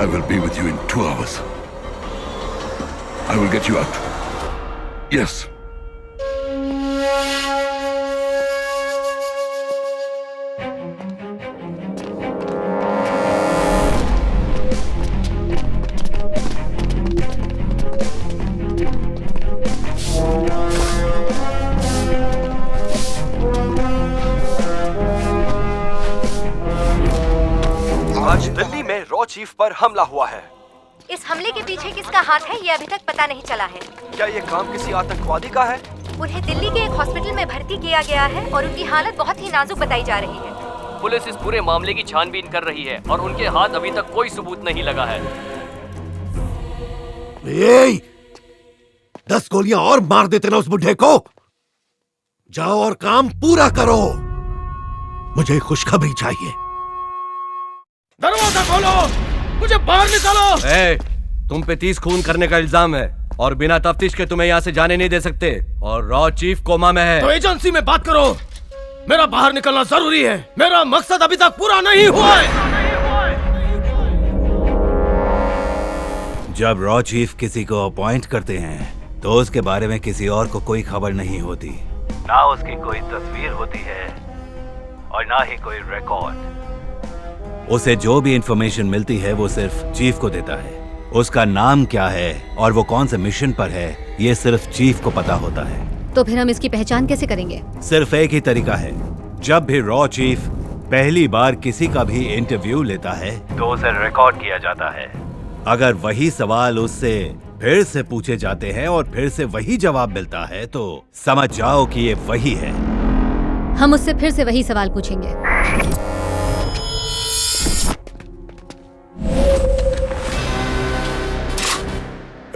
Speaker 18: I will be with you in 2 hours. I will get you out. Yes,
Speaker 15: chief पर हमला हुआ है।
Speaker 22: इस हमले के पीछे किसका हाथ है ये अभी तक पता नहीं चला है।
Speaker 15: क्या ये काम किसी आतंकवादी का है?
Speaker 22: उन्हें दिल्ली के एक हॉस्पिटल में भर्ती किया गया है और उनकी हालत बहुत ही नाजुक बताई जा रही है।
Speaker 20: पुलिस इस पूरे मामले की छानबीन कर रही है और उनके हाथ अभी तक कोई सबूत नहीं लगा है।
Speaker 16: 10 गोलियां और मार देते ना उस बुढ़े को। जाओ और काम पूरा करो। मुझे खुशखबरी चाहिए।
Speaker 10: दरवाजा खोलो, मुझे बाहर निकालो। तुम पे 30 खून करने का इल्जाम है और बिना तफ्तीश के तुम्हें यहाँ से जाने नहीं दे सकते और रॉ चीफ कोमा में है।
Speaker 15: तो एजेंसी में बात करो। मेरा बाहर निकलना जरूरी है। मेरा मकसद अभी तक पूरा नहीं हुआ है।
Speaker 23: जब रॉ चीफ किसी को अपॉइंट करते हैं तो उसके बारे में किसी और को कोई खबर नहीं होती, ना उसकी कोई तस्वीर होती है और ना ही कोई रिकॉर्ड। उसे जो भी इंफॉर्मेशन मिलती है वो सिर्फ चीफ को देता है। उसका नाम क्या है और वो कौन से मिशन पर है ये सिर्फ चीफ को पता होता है।
Speaker 11: तो फिर हम इसकी पहचान कैसे करेंगे?
Speaker 23: सिर्फ एक ही तरीका है। जब भी रॉ चीफ पहली बार किसी का भी इंटरव्यू लेता है तो उसे रिकॉर्ड किया जाता है। अगर वही सवाल उससे फिर से पूछे जाते हैं और फिर से वही जवाब मिलता है तो समझ जाओ कि ये वही है।
Speaker 11: हम उससे फिर से वही सवाल पूछेंगे।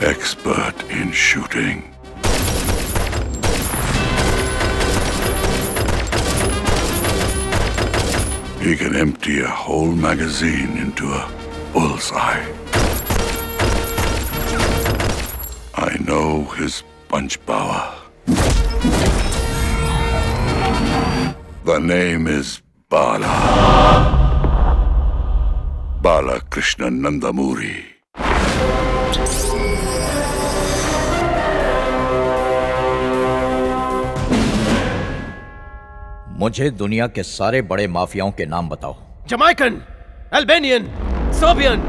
Speaker 18: Expert in shooting. He can empty a whole magazine into a bullseye. I know his punch power. The name is Bala. Bala Krishna Nandamuri.
Speaker 24: मुझे दुनिया के सारे बड़े माफियाओं के नाम बताओ।
Speaker 15: Jamaican, Albanian, Serbian,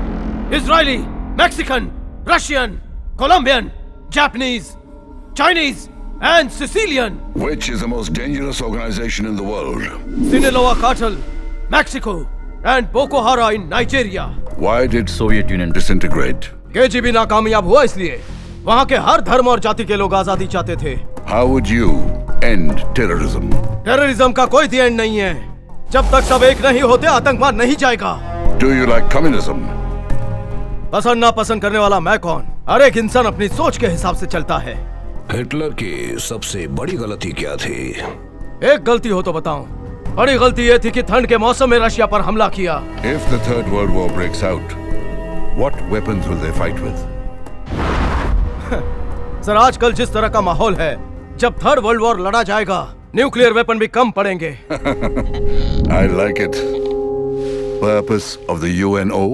Speaker 15: Israeli, Mexican, Russian, Colombian, Japanese, Chinese and Sicilian.
Speaker 18: Which is the most dangerous organization in the world?
Speaker 15: Sinaloa cartel, Mexico, and Boko Haram in Nigeria.
Speaker 18: Why did Soviet Union disintegrate?
Speaker 15: KGB नाकामयाब हुआ इसलिए। वहाँ के हर धर्म और जाति के लोग आजादी चाहते थे।
Speaker 18: How would you end terrorism?
Speaker 15: Terrorism का कोई दी एंड नहीं है। जब तक सब एक नहीं होते आतंकवाद नहीं जाएगा।
Speaker 18: Do you like communism?
Speaker 15: पसंद ना पसंद करने वाला मैं कौन? हर एक इंसान अपनी सोच के हिसाब से चलता है।
Speaker 16: हिटलर की सबसे बड़ी गलती क्या थी?
Speaker 15: एक गलती हो तो बताऊं। बड़ी गलती ये थी कि ठंड के मौसम में रशिया पर हमला किया।
Speaker 18: If the Third World War breaks out, what weapons will they fight with?
Speaker 15: Sir आजकल जिस तरह का माहौल है, जब थर्ड वर्ल्ड वॉर लड़ा जाएगा न्यूक्लियर वेपन भी कम पड़ेंगे।
Speaker 18: I like it. Purpose of the UNO?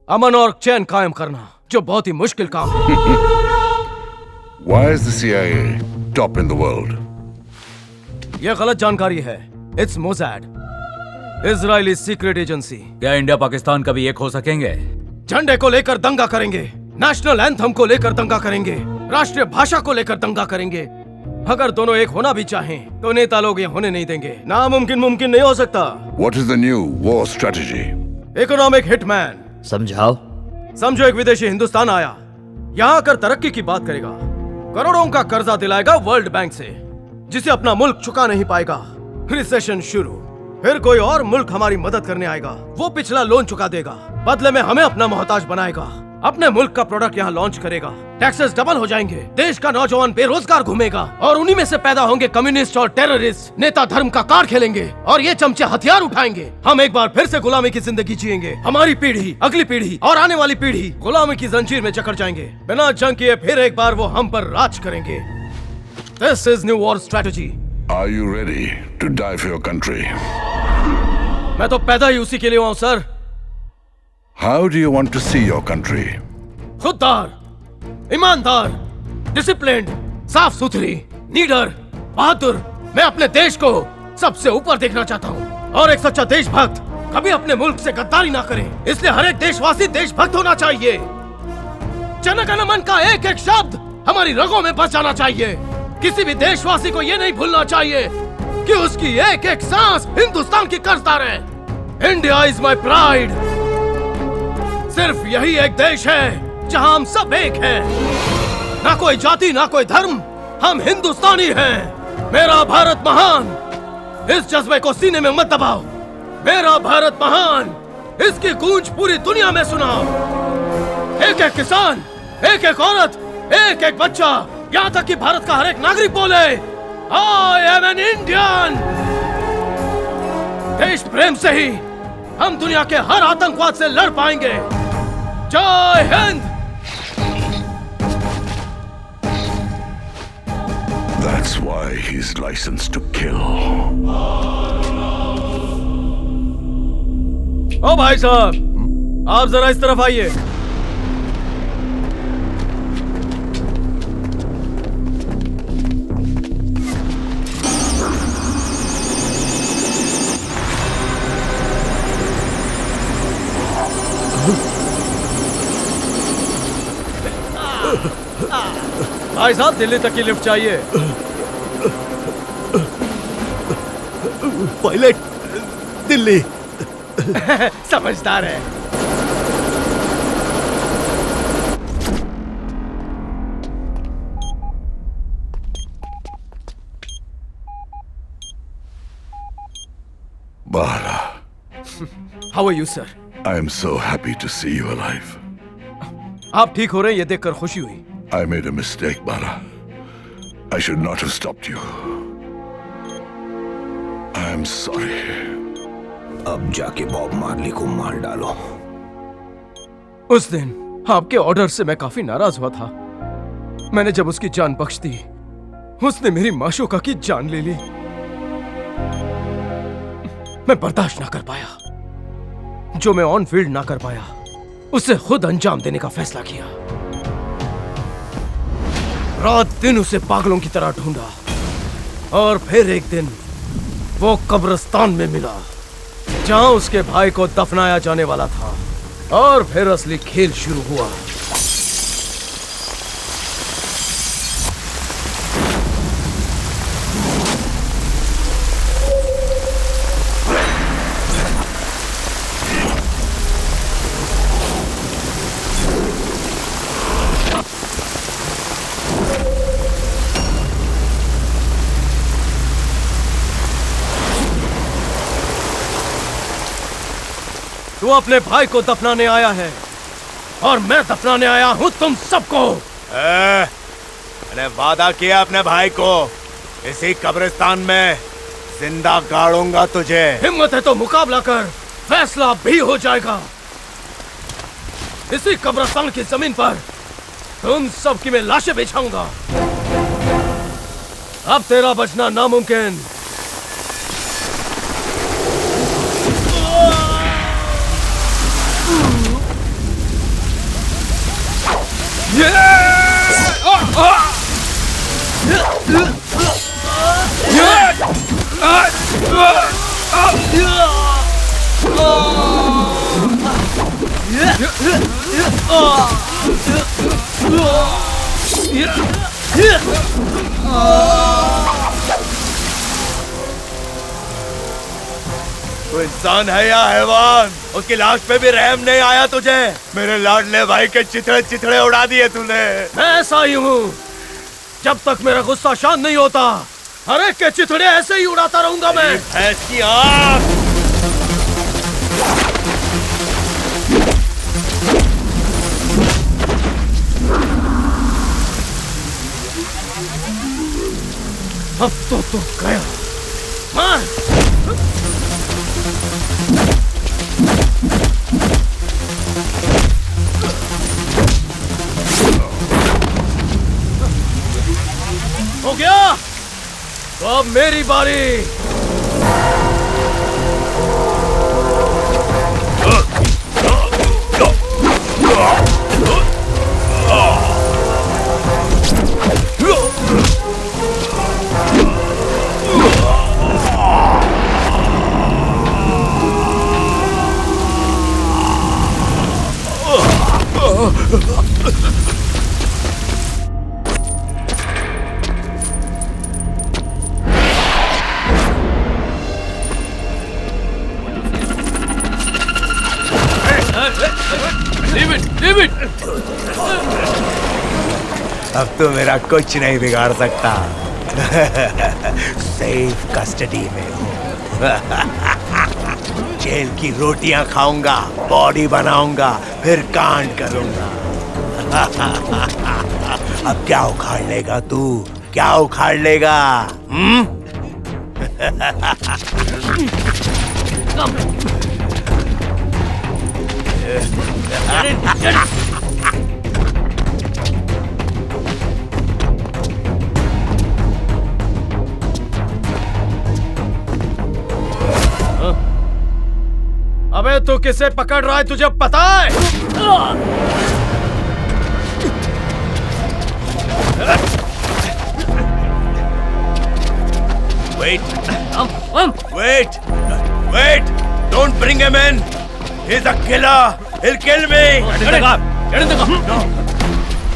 Speaker 15: अमन और चैन कायम करना, जो बहुत ही मुश्किल काम है।
Speaker 18: Why is the CIA top in the world?
Speaker 15: यह गलत जानकारी है। It's Mossad, Israeli secret agency.
Speaker 2: क्या इंडिया पाकिस्तान कभी एक हो सकेंगे?
Speaker 15: झंडे को लेकर दंगा करेंगे, नेशनल एंथम को लेकर दंगा करेंगे, राष्ट्रीय भाषा को लेकर दंगा करेंगे। अगर दोनों एक होना भी चाहें, तो नेता लोग ये होने नहीं देंगे। नामुमकिन मुमकिन नहीं हो सकता।
Speaker 18: What is the new war strategy?
Speaker 15: Economic hitman.
Speaker 21: समझाओ।
Speaker 15: समझो एक विदेशी हिंदुस्तान आया, यहाँ आकर तरक्की की बात करेगा, करोड़ों का कर्जा दिलाएगा वर्ल्ड बैंक से, जिसे अपना मुल्क चुका नहीं पाएगा। रिसेशन शुरू, फिर कोई और मुल्क हमारी मदद करने आएगा, वो पिछला लोन चुका देगा, बदले में हमें अपना मोहताज बनाएगा, अपने मुल्क का प्रोडक्ट यहाँ लॉन्च करेगा, टैक्सेस डबल हो जाएंगे, देश का नौजवान बेरोजगार घूमेगा और उन्हीं में से पैदा होंगे कम्युनिस्ट और टेररिस्ट। नेता धर्म का कार्ड खेलेंगे और ये चमचे हथियार उठाएंगे। हम एक बार फिर से गुलामी की जिंदगी जिएंगे। हमारी पीढ़ी, अगली पीढ़ी और आने वाली पीढ़ी गुलामी की जंजीर में जकड़ जाएंगे। बिना जंग किए फिर एक बार वो हम पर राज करेंगे। This is new war strategy.
Speaker 18: Are you ready to die for your country?
Speaker 15: मैं तो पैदा ही उसी के लिए हुआ हूँ sir.
Speaker 18: How do you want to see your country?
Speaker 15: खुददार, ईमानदार, डिसिप्लिन्ड, साफ सुथरी, नीडर, बहादुर। मैं अपने देश को सबसे ऊपर देखना चाहता हूँ और एक सच्चा देशभक्त कभी अपने मुल्क से गद्दारी ना करे। इसलिए हर एक देशवासी देशभक्त होना चाहिए। जन गण मन का एक एक शब्द हमारी रगों में बस जाना चाहिए। किसी भी देशवासी को ये नहीं भूलना चाहिए कि उसकी एक एक सांस हिंदुस्तान की कर्जदार है। India is my pride. सिर्फ यही एक देश है जहां हम सब एक हैं। ना कोई जाति, ना कोई धर्म, हम हिंदुस्तानी हैं। मेरा भारत महान, इस जज्बे को सीने में मत दबाओ। मेरा भारत महान, इसकी गूंज पूरी दुनिया में सुनाओ। एक एक किसान, एक एक औरत, एक एक बच्चा, यहाँ तक कि भारत का हर एक नागरिक बोले, I am an Indian। देश प्रेम से ही हम दुनिया के हर आतंकवाद से लड़ पाएंगे। जय Hind.
Speaker 18: That's why he's licensed to kill.
Speaker 15: ओ भाई साहब, आप जरा इस तरफ आइए। भाई साहब, दिल्ली तक की लिफ्ट चाहिए।
Speaker 16: पायलट, दिल्ली।
Speaker 15: समझदार है।
Speaker 18: Bala,
Speaker 15: How are you, sir?
Speaker 18: I am so happy to see you alive.
Speaker 15: आप ठीक हो रहे हैं, ये देखकर खुशी हुई।
Speaker 18: I made a mistake, Bala. I should not have stopped you. I am sorry.
Speaker 3: अब जाके बॉब मार्ली को मार डालो।
Speaker 15: उस दिन आपके ऑर्डर से मैं काफी नाराज हुआ था। मैंने जब उसकी जान बख्श दी, उसने मेरी माशूका की जान ले ली। मैं बर्दाश्त ना कर पाया। जो मैं ऑन फील्ड ना कर पाया, उसे खुद अंजाम देने का फैसला किया। रात दिन उसे पागलों की तरह ढूंढा और फिर एक दिन वो कब्रिस्तान में मिला, जहां उसके भाई को दफनाया जाने वाला था। और फिर असली खेल शुरू हुआ। तू अपने भाई को दफनाने आया है और मैं दफनाने आया हूं तुम सबको।
Speaker 1: मैंने वादा किया अपने भाई को, इसी कब्रिस्तान में जिंदा गाड़ूंगा तुझे।
Speaker 15: हिम्मत है तो मुकाबला कर, फैसला भी हो जाएगा। इसी कब्रिस्तान की जमीन पर तुम सबकी मैं लाशें बिछाऊंगा। अब तेरा बचना नामुमकिन।
Speaker 1: तू इंसान है या हैवान? उसकी लाश पे भी रहम नहीं आया तुझे? मेरे लाडले भाई के चिथड़े चिथड़े उड़ा दिए तूने।
Speaker 15: मैं ऐसा ही हूँ, जब तक मेरा गुस्सा शांत नहीं होता, हर एक के चिथड़े ऐसे ही उड़ाता रहूंगा मैं।
Speaker 1: भैंस की आँख।
Speaker 15: अब तो गया। मार। हो गया, तो अब मेरी बारी।
Speaker 1: अब तो मेरा कुछ नहीं बिगाड़ सकता। सेफ कस्टडी में हूँ। जेल की रोटियां खाऊंगा, बॉडी बनाऊंगा, फिर कांड करूंगा। अब क्या उखाड़ लेगा तू? क्या उखाड़ लेगा?
Speaker 15: अबे तू किसे पकड़ रहा है, तुझे पता है?
Speaker 1: Wait! Don't bring him in! He's a killer! He'll kill me! No!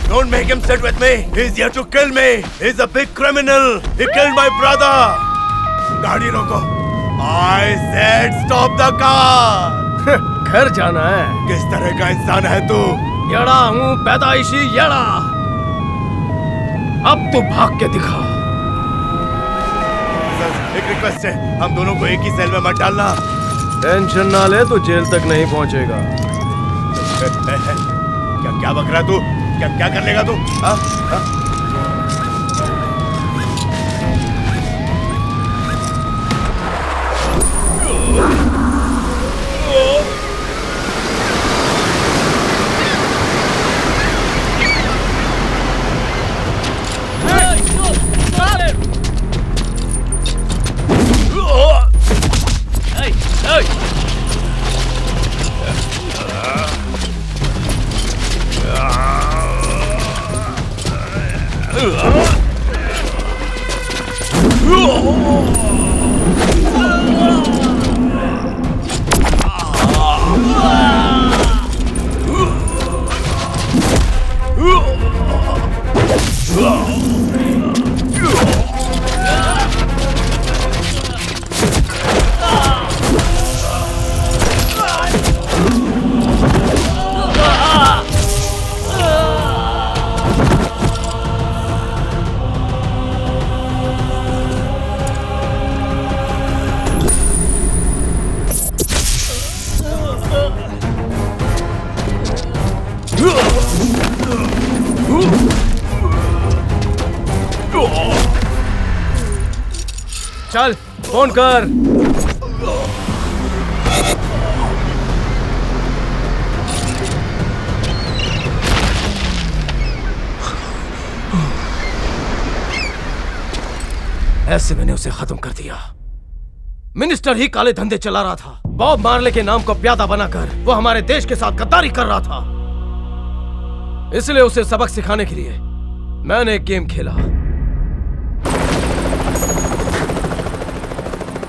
Speaker 1: Don't make him sit with me! He's here to kill me! He's a big criminal! He killed my brother! गाड़ी रोको! I said stop the car!
Speaker 15: घर जाना है?
Speaker 1: किस तरह का इंसान है तू?
Speaker 15: येड़ा हूँ, पैदाइशी येड़ा। अब तू भाग के दिखा।
Speaker 1: एक रिक्वेस्ट है, हम दोनों को एक ही सेल में मत डालना।
Speaker 15: टेंशन ना ले, तू जेल तक नहीं पहुंचेगा।
Speaker 1: क्या बक रहा तू? क्या कर लेगा तू? हाँ?
Speaker 15: चल फोन कर। ऐसे मैंने उसे खत्म कर दिया। मिनिस्टर ही काले धंधे चला रहा था। बॉब मार्ले के नाम को प्यादा बनाकर वो हमारे देश के साथ गद्दारी कर रहा था। इसलिए उसे सबक सिखाने के लिए मैंने एक गेम खेला।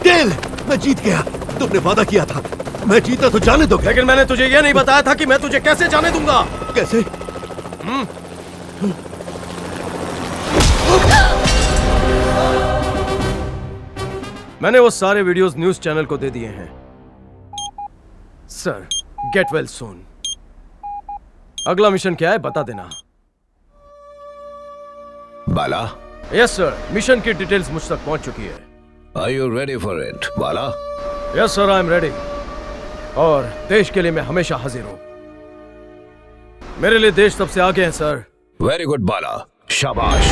Speaker 16: डेल, मैं जीत गया। तुमने वादा किया था, मैं जीता तो जाने दो।
Speaker 15: लेकिन मैंने तुझे यह नहीं बताया था कि मैं तुझे कैसे जाने दूंगा।
Speaker 16: कैसे?
Speaker 15: मैंने वो सारे वीडियोस न्यूज चैनल को दे दिए हैं। Sir, get well soon. अगला मिशन क्या है बता देना।
Speaker 3: बाला?
Speaker 15: यस सर, मिशन की डिटेल्स मुझ तक पहुंच चुकी है।
Speaker 3: Are you ready for it, Bala?
Speaker 15: Yes sir, I am ready. और देश के लिए मैं हमेशा हाजिर हूं। मेरे लिए देश सबसे आगे है सर।
Speaker 3: वेरी गुड बाला, शाबाश।